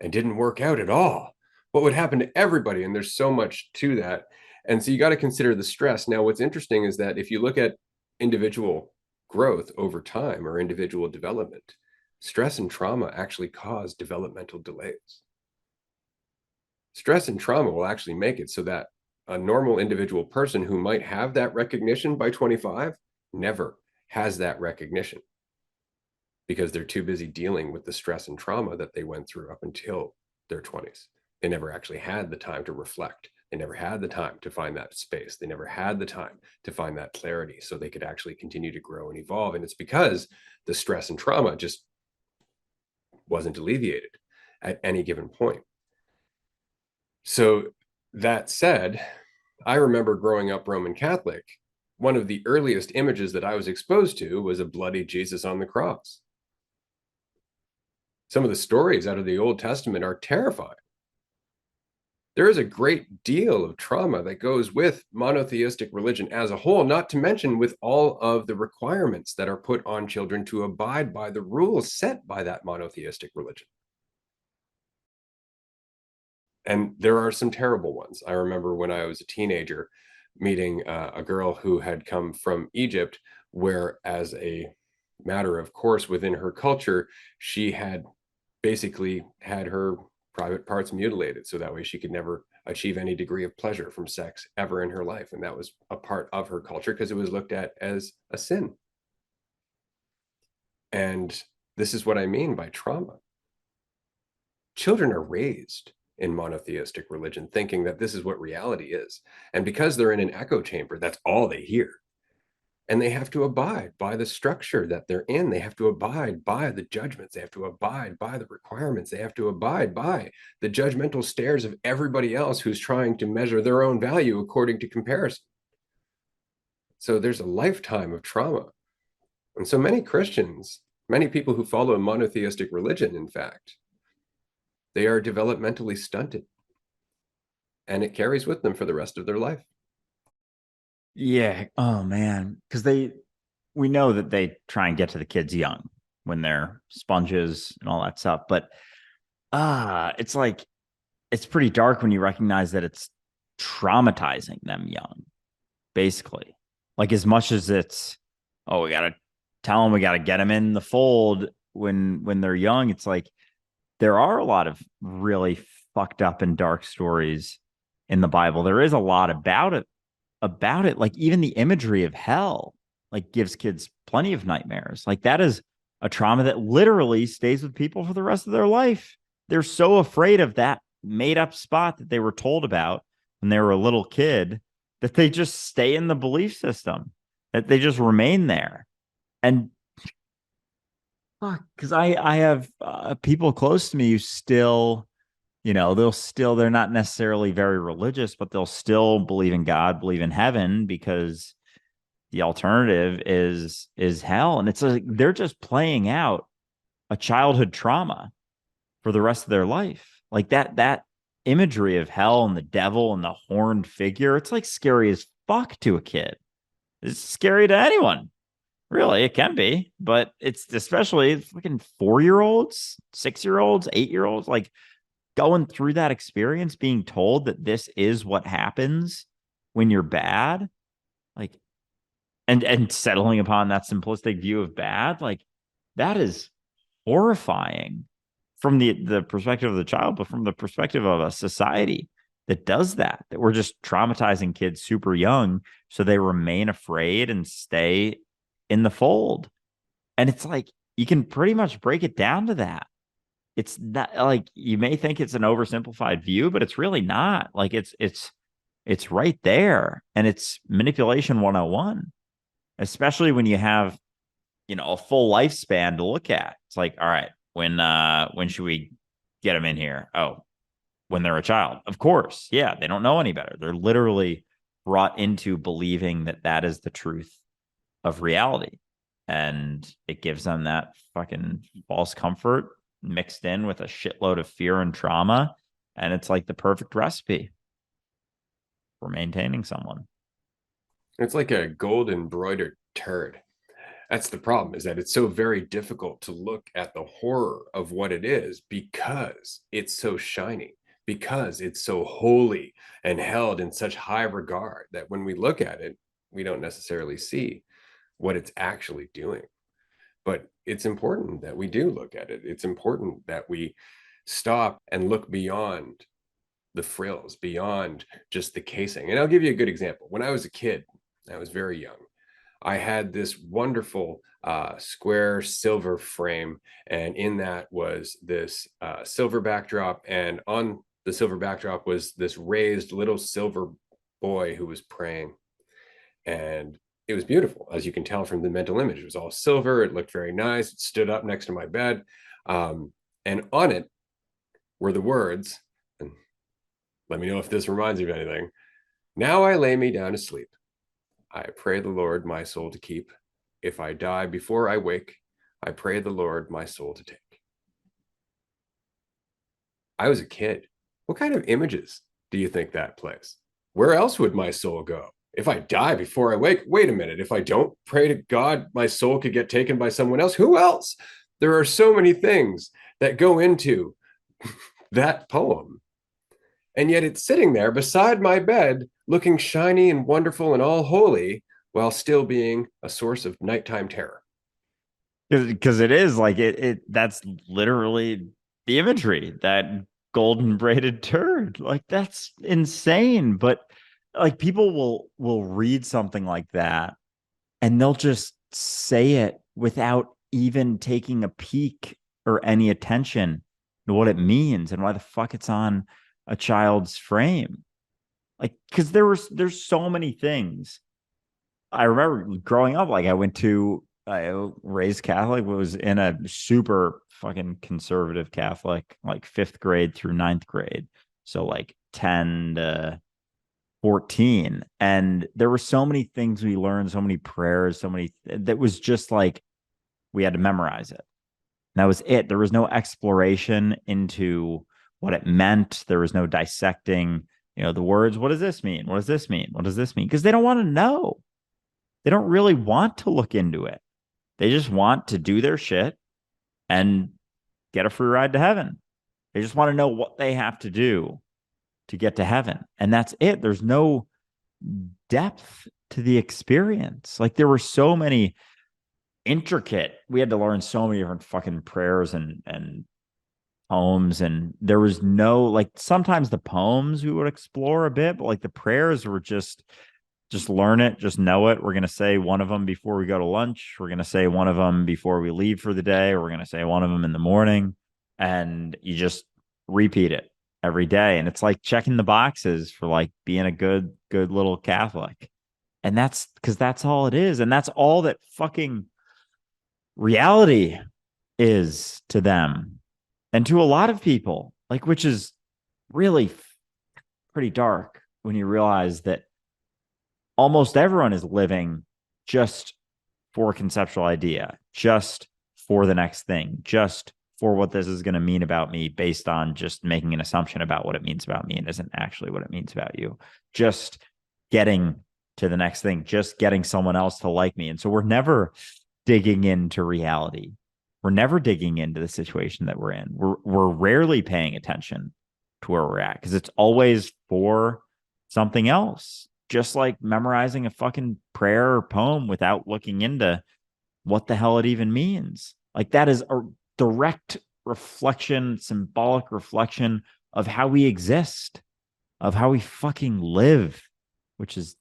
and didn't work out at all. What would happen to everybody? And there's so much to that. And so you got to consider the stress. Now, what's interesting is that if you look at individual growth over time or individual development, stress and trauma actually cause developmental delays. Stress and trauma will actually make it so that a normal individual person who might have that recognition by 25 never has that recognition because they're too busy dealing with the stress and trauma that they went through up until their 20s. They never actually had the time to reflect. They never had the time to find that space. They never had the time to find that clarity so they could actually continue to grow and evolve. And it's because the stress and trauma just wasn't alleviated at any given point. So that said, I remember growing up Roman Catholic, one of the earliest images that I was exposed to was a bloody Jesus on the cross. Some of the stories out of the Old Testament are terrifying. There is a great deal of trauma that goes with monotheistic religion as a whole, not to mention with all of the requirements that are put on children to abide by the rules set by that monotheistic religion. And there are some terrible ones. I remember when I was a teenager meeting a girl who had come from Egypt, where as a matter of course within her culture, she had basically had her private parts mutilated so that way she could never achieve any degree of pleasure from sex ever in her life. And that was a part of her culture because it was looked at as a sin. And this is what I mean by trauma. Children are raised in monotheistic religion thinking that this is what reality is. And because they're in an echo chamber, that's all they hear. And they have to abide by the structure that they're in. They have to abide by the judgments. They have to abide by the requirements. They have to abide by the judgmental stares of everybody else who's trying to measure their own value according to comparison. So there's a lifetime of trauma. And so many Christians, many people who follow a monotheistic religion, in fact, they are developmentally stunted. And it carries with them for the rest of their life. Yeah. Oh man. Because we know that they try and get to the kids young when they're sponges and all that stuff. But it's like it's pretty dark when you recognize that it's traumatizing them young, basically. Like as much as it's, oh, we gotta tell them, we gotta get them in the fold when they're young. It's like there are a lot of really fucked up and dark stories in the Bible. There is a lot about it. Like even the imagery of hell, like gives kids plenty of nightmares. Like that is a trauma that literally stays with people for the rest of their life. They're so afraid of that made up spot that they were told about when they were a little kid that they just stay in the belief system, that they just remain there. And Fuck, because I have people close to me who still, they're not necessarily very religious, but they'll still believe in God, believe in heaven, because the alternative is hell. And it's like they're just playing out a childhood trauma for the rest of their life. Like that imagery of hell and the devil and the horned figure, it's like scary as fuck to a kid. It's scary to anyone. Really, it can be, but it's especially fucking 4 year olds, 6 year olds, 8 year olds, like going through that experience, being told that this is what happens when you're bad, like, and settling upon that simplistic view of bad, like that is horrifying from the perspective of the child, but from the perspective of a society that does that we're just traumatizing kids super young so they remain afraid and stay in the fold. And it's like you can pretty much break it down to that. It's not like you may think it's an oversimplified view, but it's really not. Like it's right there. And it's manipulation 101, especially when you have, a full lifespan to look at. It's like, all right, when should we get them in here? Oh, when they're a child. Of course. Yeah, they don't know any better. They're literally brought into believing that that is the truth of reality. And it gives them that fucking false comfort mixed in with a shitload of fear and trauma. And it's like the perfect recipe for maintaining someone. It's like a gold embroidered turd. That's the problem, is that it's so very difficult to look at the horror of what it is because it's so shiny, because it's so holy and held in such high regard that when we look at it, we don't necessarily see what it's actually doing. But it's important that we do look at it. It's important that we stop and look beyond the frills, beyond just the casing. And I'll give you a good example. When I was a kid, I was very young. I had this wonderful square silver frame, and in that was this silver backdrop, and on the silver backdrop was this raised little silver boy who was praying, and it was beautiful, as you can tell from the mental image. It was all silver. It looked very nice. It stood up next to my bed, and on it were the words, and let me know if this reminds you of anything. Now I lay me down to sleep. I pray the Lord my soul to keep. If I die before I wake, I pray the Lord my soul to take. I was a kid. What kind of images do you think that plays? Where else would my soul go? If I die before I wake, wait a minute. If I don't pray to God, my soul could get taken by someone else. Who else? There are so many things that go into that poem. And yet it's sitting there beside my bed, looking shiny and wonderful and all holy, while still being a source of nighttime terror. Because it is like that's literally the imagery, that golden braided turd. Like that's insane. But like people will read something like that and they'll just say it without even taking a peek or any attention to what it means and why the fuck it's on a child's frame. Like, because there's so many things. I remember growing up, like I raised Catholic, was in a super fucking conservative Catholic, like fifth grade through ninth grade. So like 10 to 14. And there were so many things we learned, so many prayers, so many that was just like we had to memorize it. And that was it. There was no exploration into what it meant. There was no dissecting, the words. What does this mean? What does this mean? What does this mean? Because they don't want to know. They don't really want to look into it. They just want to do their shit and get a free ride to heaven. They just want to know what they have to do to get to heaven. And that's it. There's no depth to the experience. Like there were so many intricate, we had to learn so many different fucking prayers and poems. And there was no, like sometimes the poems we would explore a bit, but like the prayers were just learn it, just know it. We're going to say one of them before we go to lunch. We're going to say one of them before we leave for the day. We're going to say one of them in the morning. And you just repeat it every day. And it's like checking the boxes for like being a good little Catholic. And that's because that's all it is. And that's all that fucking reality is to them and to a lot of people, like, which is really pretty dark when you realize that almost everyone is living just for a conceptual idea, just for the next thing, just for what this is going to mean about me based on just making an assumption about what it means about me and isn't actually what it means about you. Just getting to the next thing, just getting someone else to like me. And so we're never digging into reality. We're never digging into the situation that we're in. We're rarely paying attention to where we're at because it's always for something else. Just like memorizing a fucking prayer or poem without looking into what the hell it even means. Like that is a direct reflection, symbolic reflection of how we exist, of how we fucking live, which is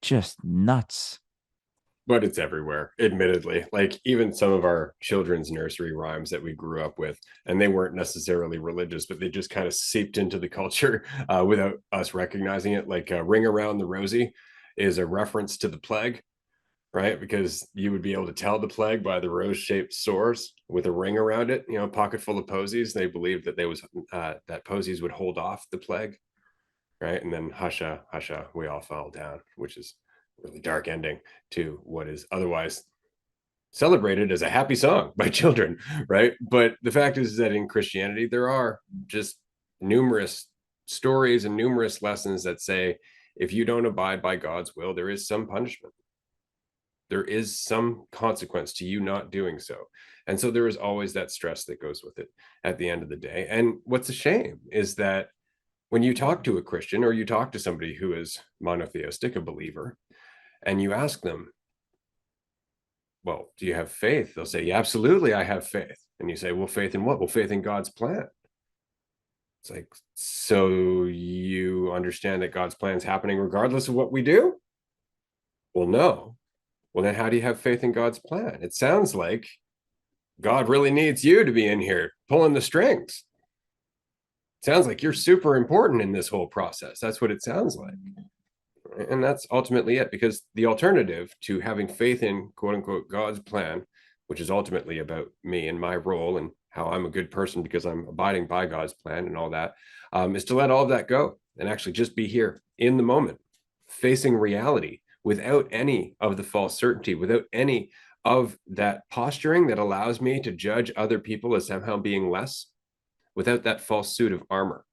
just nuts. But it's everywhere, admittedly. Like even some of our children's nursery rhymes that we grew up with, and they weren't necessarily religious, but they just kind of seeped into the culture without us recognizing it. Like Ring Around the Rosie is a reference to the plague, right? Because you would be able to tell the plague by the rose-shaped sores with a ring around it, a pocket full of posies. They believed that that posies would hold off the plague, right? And then husha, husha, we all fall down, which is really dark ending to what is otherwise celebrated as a happy song by children, right? But the fact is that in Christianity, there are just numerous stories and numerous lessons that say if you don't abide by God's will, there is some punishment. There is some consequence to you not doing so. And so there is always that stress that goes with it at the end of the day. And what's a shame is that when you talk to a Christian or you talk to somebody who is monotheistic, a believer, and you ask them, well, do you have faith? They'll say, yeah, absolutely, I have faith. And you say, well, faith in what? Well, faith in God's plan. It's like, so you understand that God's plan is happening regardless of what we do? Well, no. Well, then how do you have faith in God's plan? It sounds like God really needs you to be in here pulling the strings. It sounds like you're super important in this whole process. That's what it sounds like. And that's ultimately it, because the alternative to having faith in quote unquote God's plan, which is ultimately about me and my role and how I'm a good person because I'm abiding by God's plan and all that, is to let all of that go and actually just be here in the moment, facing reality without any of the false certainty, without any of that posturing that allows me to judge other people as somehow being less, without that false suit of armor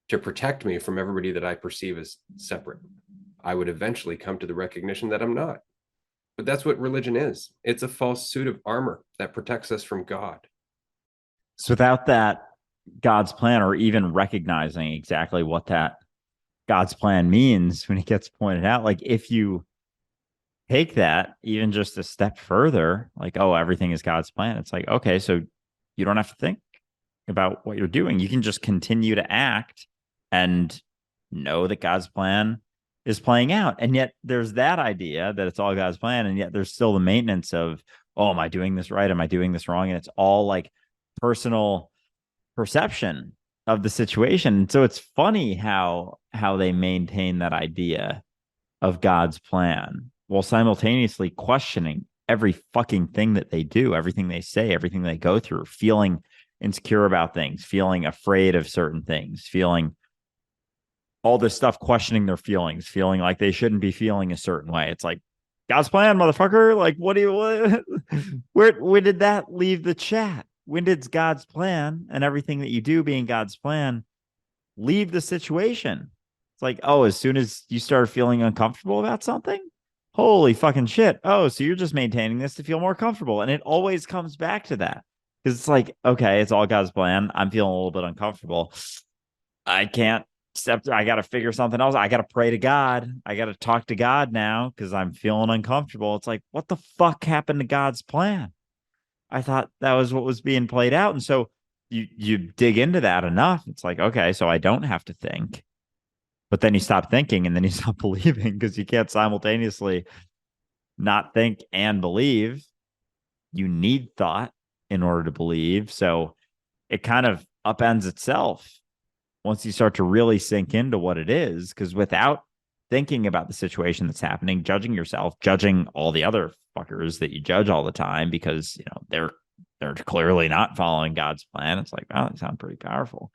to protect me from everybody that I perceive as separate. I would eventually come to the recognition that I'm not. But that's what religion is. It's a false suit of armor that protects us from God. So without that God's plan, or even recognizing exactly what that God's plan means when it gets pointed out, like if you take that even just a step further, like, oh, everything is God's plan. It's like, okay, so you don't have to think about what you're doing. You can just continue to act and know that God's plan is playing out. And yet there's that idea that it's all God's plan. And yet there's still the maintenance of, oh, am I doing this right? Am I doing this wrong? And it's all like personal perception of the situation. So it's funny how they maintain that idea of God's plan while simultaneously questioning every fucking thing that they do, everything they say, everything they go through, feeling insecure about things, feeling afraid of certain things, feeling all this stuff, questioning their feelings, feeling like they shouldn't be feeling a certain way. It's like God's plan, motherfucker. Like, where did that leave the chat? When did God's plan and everything that you do being God's plan leave the situation? It's like, oh, as soon as you start feeling uncomfortable about something, holy fucking shit. Oh, so you're just maintaining this to feel more comfortable. And it always comes back to that. Because it's like, okay, it's all God's plan. I'm feeling a little bit uncomfortable. I can't step. I got to figure something else. I got to pray to God. I got to talk to God now because I'm feeling uncomfortable. It's like, what the fuck happened to God's plan? I thought that was what was being played out. And so you dig into that enough. It's like, okay, so I don't have to think. But then you stop thinking and then you stop believing because you can't simultaneously not think and believe. You need thought in order to believe. So it kind of upends itself once you start to really sink into what it is. Because without thinking about the situation that's happening, judging yourself, judging all the other fuckers that you judge all the time because they're they're clearly not following God's plan. It's like, wow, they sound pretty powerful.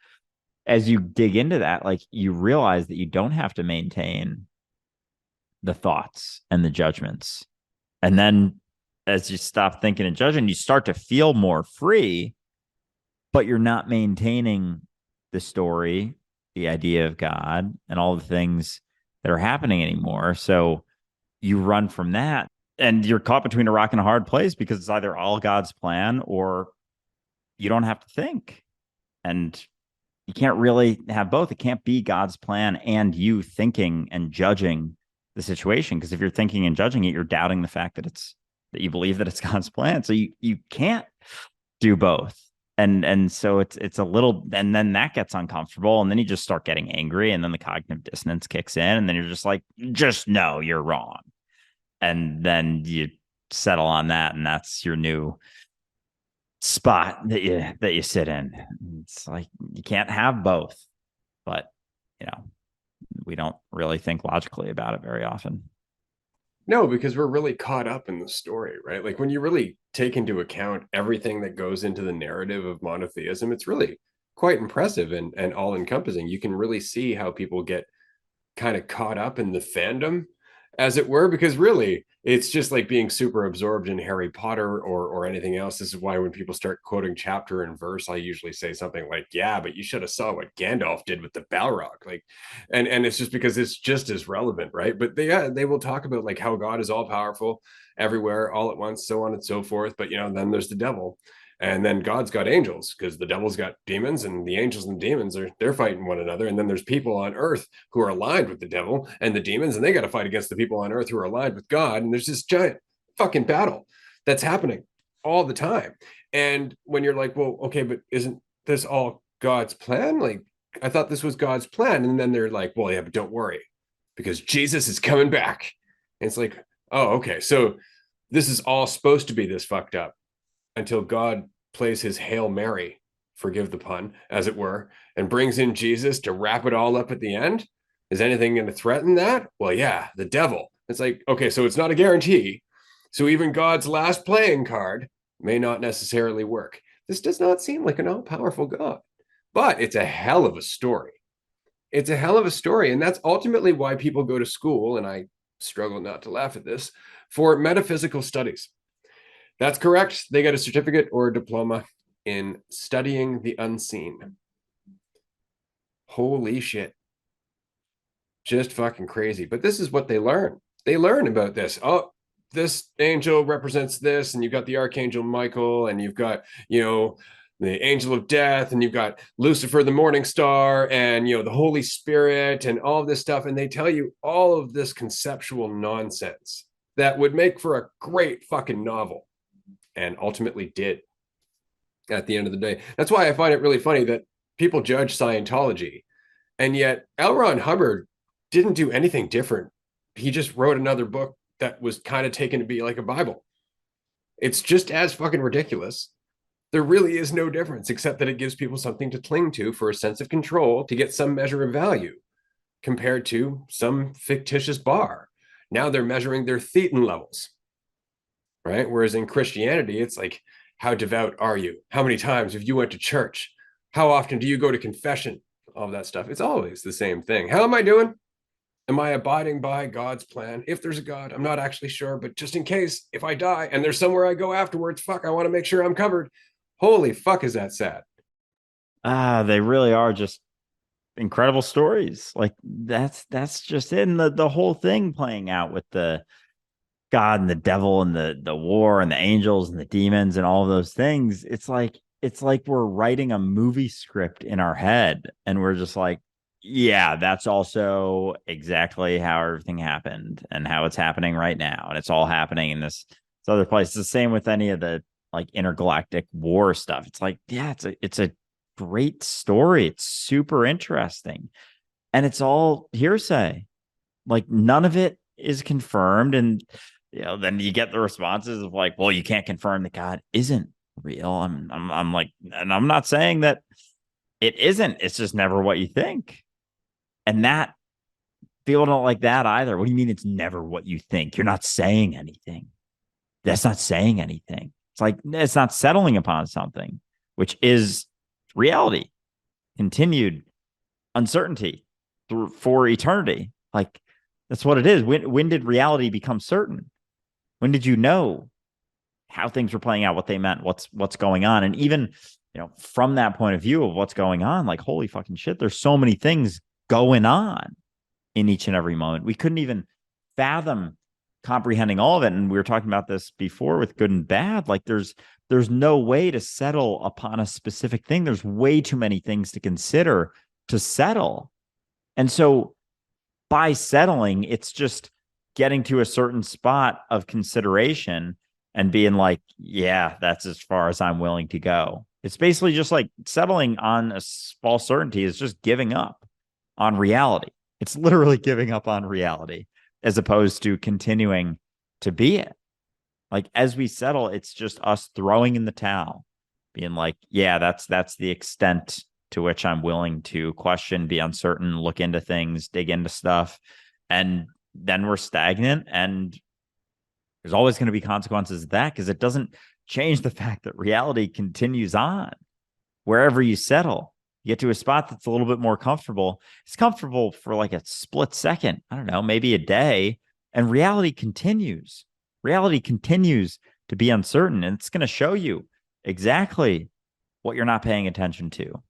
As you dig into that, like you realize that you don't have to maintain the thoughts and the judgments. And then as you stop thinking and judging, you start to feel more free, but you're not maintaining the story, the idea of God, and all the things that are happening anymore. So you run from that and you're caught between a rock and a hard place because it's either all God's plan or you don't have to think. And you can't really have both. It can't be God's plan and you thinking and judging the situation. Because if you're thinking and judging it, you're doubting the fact that you believe that it's God's plan. So you can't do both. And so it's a little, and then that gets uncomfortable, and then you just start getting angry, and then the cognitive dissonance kicks in, and then you're just like, just no, you're wrong. And then you settle on that, and that's your new spot that you sit in. It's like you can't have both, but we don't really think logically about it very often. No, because we're really caught up in the story, right? Like when you really take into account everything that goes into the narrative of monotheism, it's really quite impressive and all encompassing. You can really see how people get kind of caught up in the fandom, as it were, because really it's just like being super absorbed in Harry Potter or anything else. This is why when people start quoting chapter and verse, I usually say something like, yeah, but you should have saw what Gandalf did with the Balrog. Like, and it's just because it's just as relevant, right? But they will talk about like how God is all powerful everywhere, all at once, so on and so forth. But then there's the devil. And then God's got angels because the devil's got demons, and the angels and the demons they're fighting one another. And then there's people on earth who are aligned with the devil and the demons, and they got to fight against the people on earth who are aligned with God. And there's this giant fucking battle that's happening all the time. And when you're like, well, okay, but isn't this all God's plan? Like, I thought this was God's plan. And then they're like, well, yeah, but don't worry because Jesus is coming back. And it's like, oh, okay. So this is all supposed to be this fucked up until God plays his Hail Mary, forgive the pun, as it were, and brings in Jesus to wrap it all up at the end. Is anything going to threaten that? Well, yeah, the devil. It's like, okay, so it's not a guarantee. So even God's last playing card may not necessarily work. This does not seem like an all-powerful God, but it's a hell of a story. It's a hell of a story. And that's ultimately why people go to school, and I struggle not to laugh at this, for metaphysical studies. That's correct. They get a certificate or a diploma in studying the unseen. Holy shit. Just fucking crazy. But this is what they learn. They learn about this. Oh, this angel represents this, and you've got the archangel Michael, and you've got, the angel of death, and you've got Lucifer, the morning star, and, the Holy Spirit, and all of this stuff. And they tell you all of this conceptual nonsense that would make for a great fucking novel. And ultimately did at the end of the day. That's why I find it really funny that people judge Scientology, and yet L. Ron Hubbard didn't do anything different. He just wrote another book that was kind of taken to be like a Bible. It's just as fucking ridiculous. There really is no difference except that it gives people something to cling to for a sense of control to get some measure of value compared to some fictitious bar. Now they're measuring their thetan levels. Right? Whereas in Christianity, it's like, how devout are you? How many times have you went to church? How often do you go to confession? All that stuff. It's always the same thing. How am I doing? Am I abiding by God's plan? If there's a God, I'm not actually sure, but just in case, if I die and there's somewhere I go afterwards, fuck, I want to make sure I'm covered. Holy fuck, is that sad? They really are just incredible stories. Like that's just it. And the whole thing playing out with the God and the devil and the war and the angels and the demons and all of those things. It's like we're writing a movie script in our head, and we're just like, yeah, that's also exactly how everything happened and how it's happening right now, and it's all happening in this other place. It's the same with any of the like intergalactic war stuff. It's like, yeah, it's a great story. It's super interesting, and it's all hearsay. Like none of it is confirmed, and then you get the responses of like, well, you can't confirm that God isn't real. I'm like, and I'm not saying that it isn't. It's just never what you think. And that people don't like that either. What do you mean it's never what you think? You're not saying anything. That's not saying anything. It's like, it's not settling upon something, which is reality, continued uncertainty for eternity. Like, that's what it is. When did reality become certain? When did you know how things were playing out, what they meant, what's going on? And even, from that point of view of what's going on, like, holy fucking shit, there's so many things going on in each and every moment. We couldn't even fathom comprehending all of it. And we were talking about this before with good and bad. Like, there's no way to settle upon a specific thing. There's way too many things to consider to settle. And so by settling, it's just getting to a certain spot of consideration and being like, yeah, that's as far as I'm willing to go. It's basically just like settling on a false certainty is just giving up on reality. It's literally giving up on reality as opposed to continuing to be it. Like, as we settle, it's just us throwing in the towel, being like, yeah, that's the extent to which I'm willing to question, be uncertain, look into things, dig into stuff. And then we're stagnant, and there's always going to be consequences of that, because it doesn't change the fact that reality continues on. Wherever you settle, you get to a spot that's a little bit more comfortable. It's comfortable for like a split second, I don't know, maybe a day, and reality continues. Reality continues to be uncertain, and it's going to show you exactly what you're not paying attention to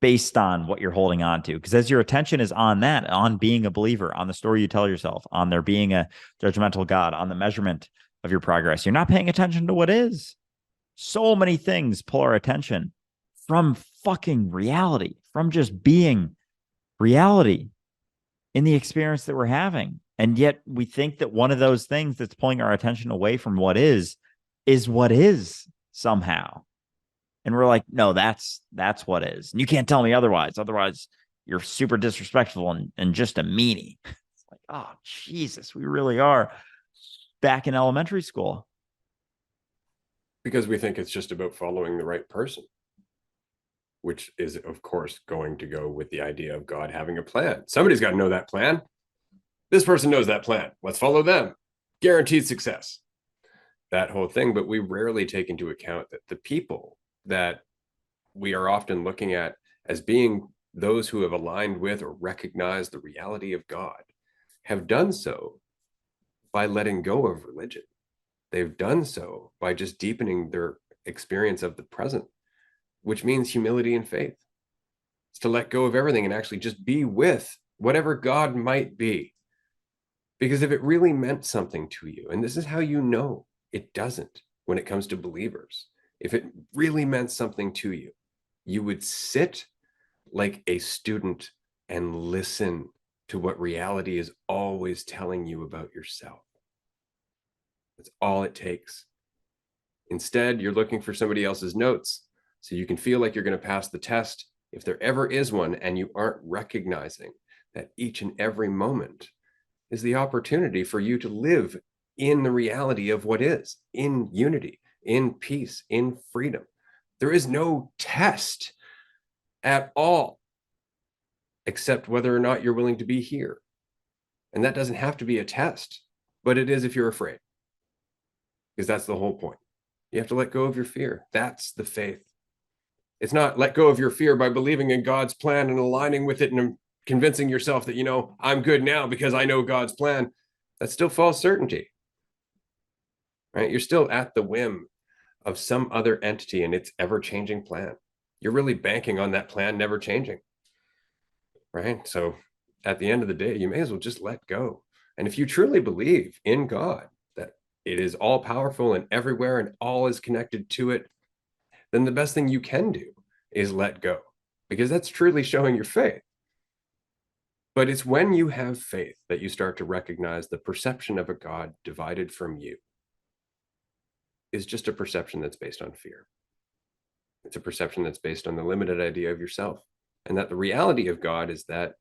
based on what you're holding on to. Because as your attention is on that, on being a believer, on the story you tell yourself, on there being a judgmental God, on the measurement of your progress, you're not paying attention to what is. So many things pull our attention from fucking reality, from just being reality in the experience that we're having. And yet we think that one of those things that's pulling our attention away from what is what is somehow. And we're like, no, that's what is. And you can't tell me otherwise. Otherwise, you're super disrespectful and just a meanie. It's like, oh, Jesus, we really are back in elementary school. Because we think it's just about following the right person, which is, of course, going to go with the idea of God having a plan. Somebody's got to know that plan. This person knows that plan. Let's follow them. Guaranteed success. That whole thing. But we rarely take into account that the people that we are often looking at as being those who have aligned with or recognized the reality of God have done so by letting go of religion. They've done so by just deepening their experience of the present, which means humility and faith. It's to let go of everything and actually just be with whatever God might be. Because if it really meant something to you, and this is how you know it doesn't when it comes to believers, if it really meant something to you, you would sit like a student and listen to what reality is always telling you about yourself. That's all it takes. Instead, you're looking for somebody else's notes so you can feel like you're going to pass the test if there ever is one, and you aren't recognizing that each and every moment is the opportunity for you to live in the reality of what is, in unity, in peace, in freedom. There is no test at all, except whether or not you're willing to be here. And that doesn't have to be a test, but it is if you're afraid, because that's the whole point. You have to let go of your fear. That's the faith. It's not let go of your fear by believing in God's plan and aligning with it and convincing yourself that, I'm good now because I know God's plan. That's still false certainty, right? You're still at the whim of some other entity and its ever-changing plan. You're really banking on that plan never changing, right? So at the end of the day, you may as well just let go. And if you truly believe in God, that it is all powerful and everywhere and all is connected to it, then the best thing you can do is let go, because that's truly showing your faith. But it's when you have faith that you start to recognize the perception of a God divided from you is just a perception that's based on fear. It's a perception that's based on the limited idea of yourself, and that the reality of God is that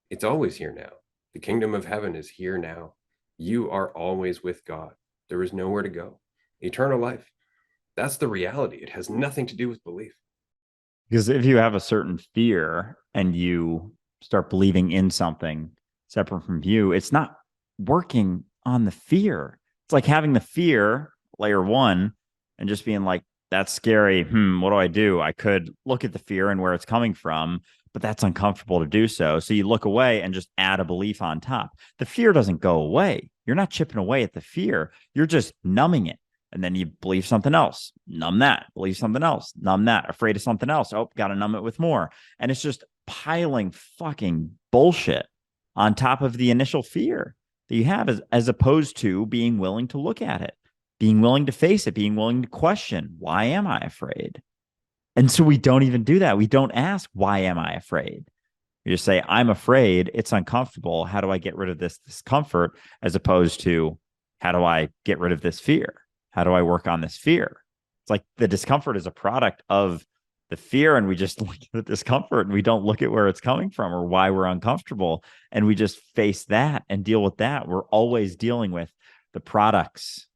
it's always here now. The kingdom of heaven is here now. You are always with God. There is nowhere to go. Eternal life. That's the reality. It has nothing to do with belief. Because if you have a certain fear and you start believing in something separate from you, it's not working on the fear. It's like having the fear, layer one, and just being like, that's scary. What do I do? I could look at the fear and where it's coming from, but that's uncomfortable to do so. So you look away and just add a belief on top. The fear doesn't go away. You're not chipping away at the fear. You're just numbing it. And then you believe something else, numb that, believe something else, numb that, afraid of something else. Oh, got to numb it with more. And it's just piling fucking bullshit on top of the initial fear that you have, as opposed to being willing to look at it, being willing to face it, being willing to question, why am I afraid? And so we don't even do that. We don't ask, why am I afraid? You just say, I'm afraid, it's uncomfortable. How do I get rid of this discomfort? As opposed to, how do I get rid of this fear? How do I work on this fear? It's like the discomfort is a product of the fear, and we just look at the discomfort and we don't look at where it's coming from or why we're uncomfortable. And we just face that and deal with that. We're always dealing with the products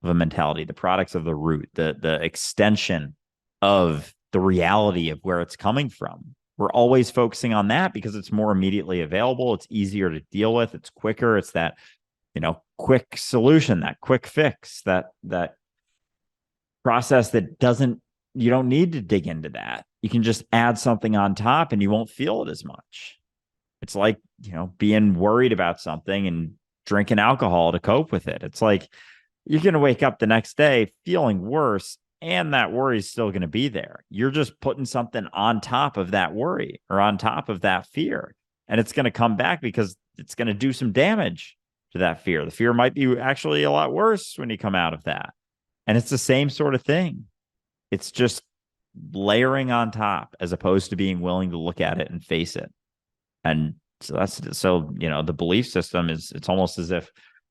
of a mentality, the products of the root, the extension of the reality of where it's coming from. We're always focusing on that because it's more immediately available. It's easier to deal with. It's quicker. It's that, quick solution, that quick fix, that process that you don't need to dig into that. You can just add something on top and you won't feel it as much. It's like, being worried about something and drinking alcohol to cope with it. It's like you're going to wake up the next day feeling worse, and that worry is still going to be there. You're just putting something on top of that worry or on top of that fear, and it's going to come back because it's going to do some damage to that fear. The fear might be actually a lot worse when you come out of that. And it's the same sort of thing. It's just layering on top as opposed to being willing to look at it and face it. And so the belief system it's almost as if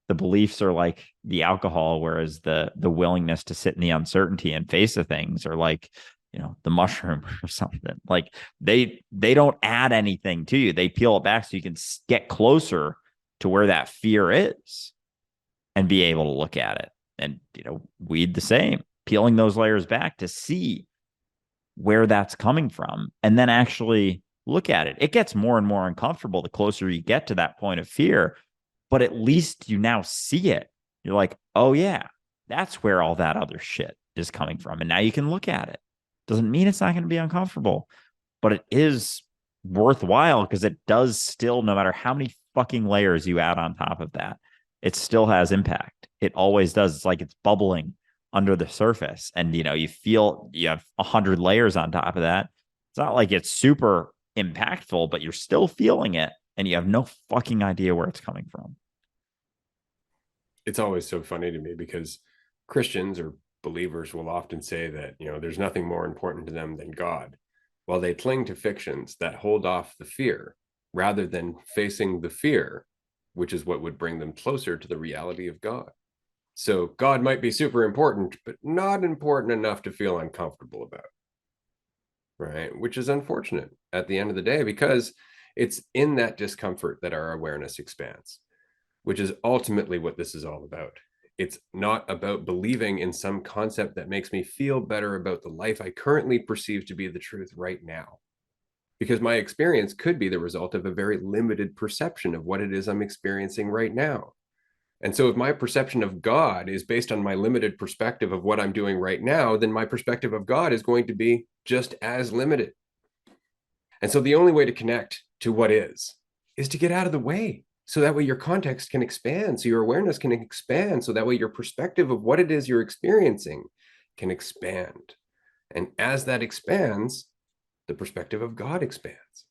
the beliefs are like the alcohol, whereas the willingness to sit in the uncertainty and face the things are like, the mushroom or something. Like they don't add anything to you. They peel it back so you can get closer to where that fear is and be able to look at it. And, weed the same, peeling those layers back to see where that's coming from and then actually look at it. It gets more and more uncomfortable the closer you get to that point of fear, but at least you now see it. You're like, oh yeah, that's where all that other shit is coming from. And now you can look at it. Doesn't mean it's not going to be uncomfortable, but it is worthwhile because it does still, no matter how many fucking layers you add on top of that, it still has impact. It always does. It's like it's bubbling under the surface. And, you feel you have 100 layers on top of that. It's not like it's super impactful, but you're still feeling it and you have no fucking idea where it's coming from. It's always so funny to me because Christians or believers will often say that, there's nothing more important to them than God, while they cling to fictions that hold off the fear rather than facing the fear, which is what would bring them closer to the reality of God. So God might be super important, but not important enough to feel uncomfortable about, right? Which is unfortunate at the end of the day, because it's in that discomfort that our awareness expands, which is ultimately what this is all about. It's not about believing in some concept that makes me feel better about the life I currently perceive to be the truth right now, because my experience could be the result of a very limited perception of what it is I'm experiencing right now. And so if my perception of God is based on my limited perspective of what I'm doing right now, then my perspective of God is going to be just as limited. And so the only way to connect to what is to get out of the way. So that way your context can expand, so your awareness can expand, so that way your perspective of what it is you're experiencing can expand. And as that expands, the perspective of God expands,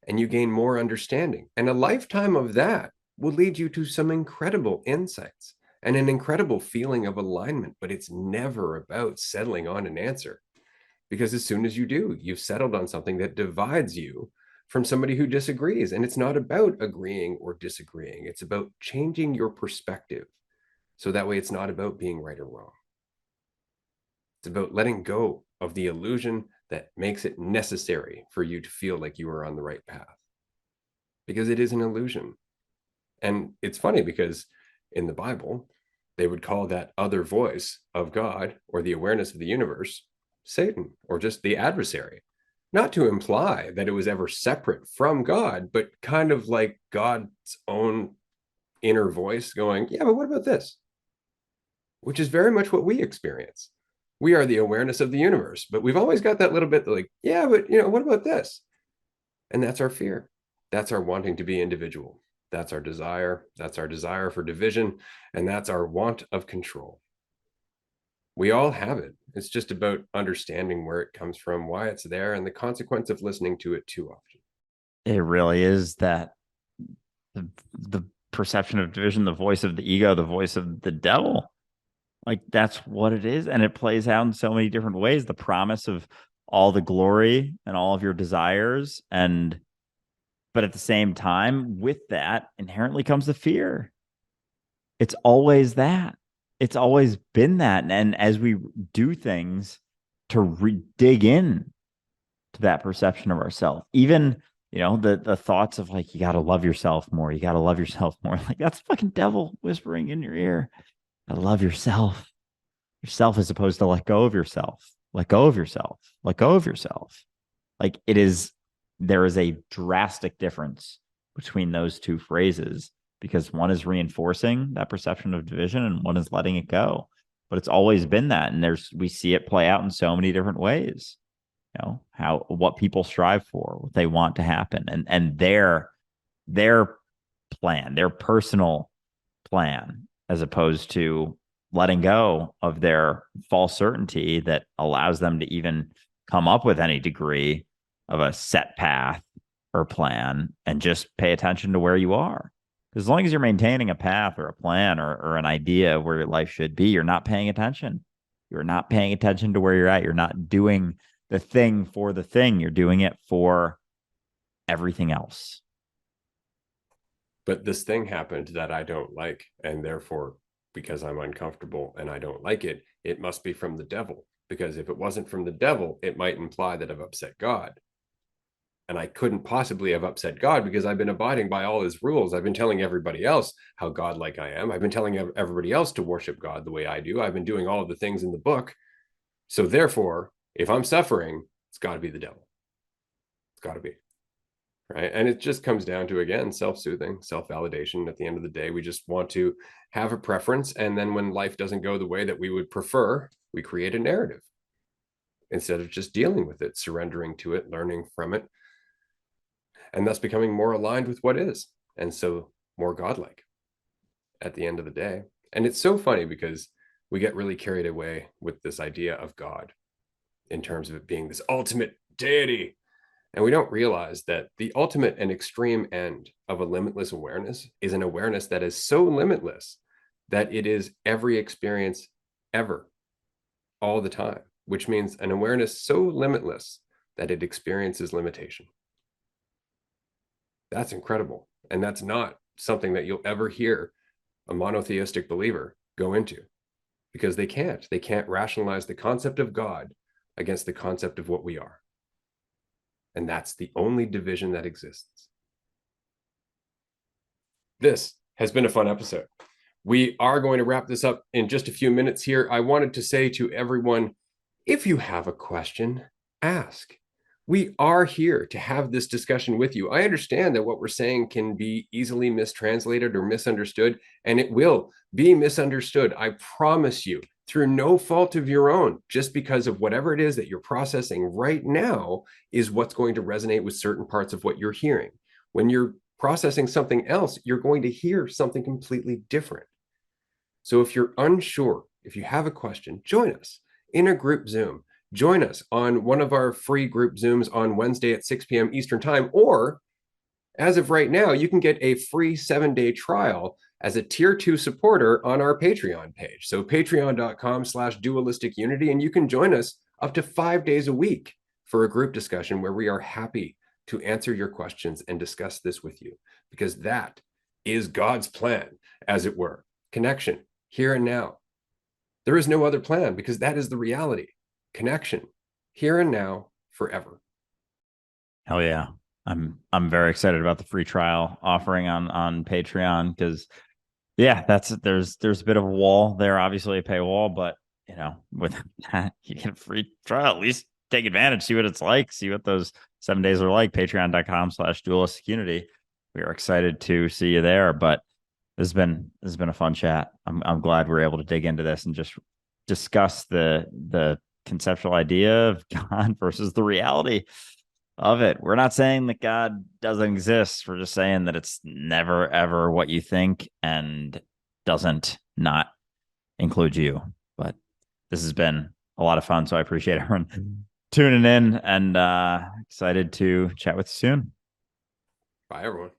and you gain more understanding. And a lifetime of that will lead you to some incredible insights and an incredible feeling of alignment. But it's never about settling on an answer, because as soon as you do, you've settled on something that divides you from somebody who disagrees. And it's not about agreeing or disagreeing. It's about changing your perspective. So that way it's not about being right or wrong. It's about letting go of the illusion that makes it necessary for you to feel like you are on the right path, because it is an illusion. And it's funny because in the Bible, they would call that other voice of God or the awareness of the universe Satan, or just the adversary, not to imply that it was ever separate from God, but kind of like God's own inner voice going, yeah, but what about this? Which is very much what we experience. We are the awareness of the universe. But we've always got that little bit like, yeah, but what about this? And that's our fear. That's our wanting to be individual. That's our desire. That's our desire for division. And that's our want of control. We all have it. It's just about understanding where it comes from, why it's there, and the consequence of listening to it too often. It really is that the perception of division, the voice of the ego, the voice of the devil. Like that's what it is. And it plays out in so many different ways. The promise of all the glory and all of your desires. But at the same time, with that inherently comes the fear. It's always that. It's always been that. And as we do things to dig in to that perception of ourselves, even the thoughts of like, you got to love yourself more. You got to love yourself more. Like that's fucking devil whispering in your ear. I love yourself. Yourself as opposed to let go of yourself. Let go of yourself. Let go of yourself. Like there is a drastic difference between those two phrases because one is reinforcing that perception of division and one is letting it go. But it's always been that. And we see it play out in so many different ways. What people strive for, what they want to happen, and their plan, their personal plan, as opposed to letting go of their false certainty that allows them to even come up with any degree of a set path or plan and just pay attention to where you are. As long as you're maintaining a path or a plan or an idea of where your life should be, you're not paying attention. You're not paying attention to where you're at. You're not doing the thing for the thing. You're doing it for everything else. But this thing happened that I don't like. And therefore, because I'm uncomfortable and I don't like it, it must be from the devil. Because if it wasn't from the devil, it might imply that I've upset God. And I couldn't possibly have upset God because I've been abiding by all his rules. I've been telling everybody else how godlike I am. I've been telling everybody else to worship God the way I do. I've been doing all of the things in the book. So therefore, if I'm suffering, it's got to be the devil. It's got to be. Right. And it just comes down to, again, self-soothing, self-validation. At the end of the day, we just want to have a preference. And then when life doesn't go the way that we would prefer, we create a narrative instead of just dealing with it, surrendering to it, learning from it, and thus becoming more aligned with what is. And so more godlike at the end of the day. And it's so funny because we get really carried away with this idea of God in terms of it being this ultimate deity. And we don't realize that the ultimate and extreme end of a limitless awareness is an awareness that is so limitless that it is every experience ever, all the time, which means an awareness so limitless that it experiences limitation. That's incredible. And that's not something that you'll ever hear a monotheistic believer go into because they can't. They can't rationalize the concept of God against the concept of what we are. And that's the only division that exists. This has been a fun episode. We are going to wrap this up in just a few minutes here. I wanted to say to everyone, if you have a question, ask. We are here to have this discussion with you. I understand that what we're saying can be easily mistranslated or misunderstood, and it will be misunderstood. I promise you, through no fault of your own, just because of whatever it is that you're processing right now is what's going to resonate with certain parts of what you're hearing. When you're processing something else, you're going to hear something completely different. So if you're unsure, if you have a question, join us in a group Zoom. Join us on one of our free group Zooms on Wednesday at 6 p.m. Eastern Time, or as of right now, you can get a free 7-day trial as a tier 2 supporter on our Patreon page. So patreon.com/dualistic unity, and you can join us up to 5 days a week for a group discussion where we are happy to answer your questions and discuss this with you, because that is God's plan, as it were. Connection, here and now. There is no other plan because that is the reality. Connection, here and now, forever. Hell yeah. I'm very excited about the free trial offering on Patreon because there's a bit of a wall there, obviously a paywall, but with that you get a free trial. At least take advantage, see what it's like, see what those 7 days are like. Patreon.com/dualistic unity. We are excited to see you there. But this has been a fun chat. I'm glad we're able to dig into this and just discuss the conceptual idea of God versus the reality of it. We're not saying that God doesn't exist. We're just saying that it's never ever what you think and doesn't not include you. But this has been a lot of fun. So I appreciate everyone tuning in and excited to chat with you soon. Bye, everyone.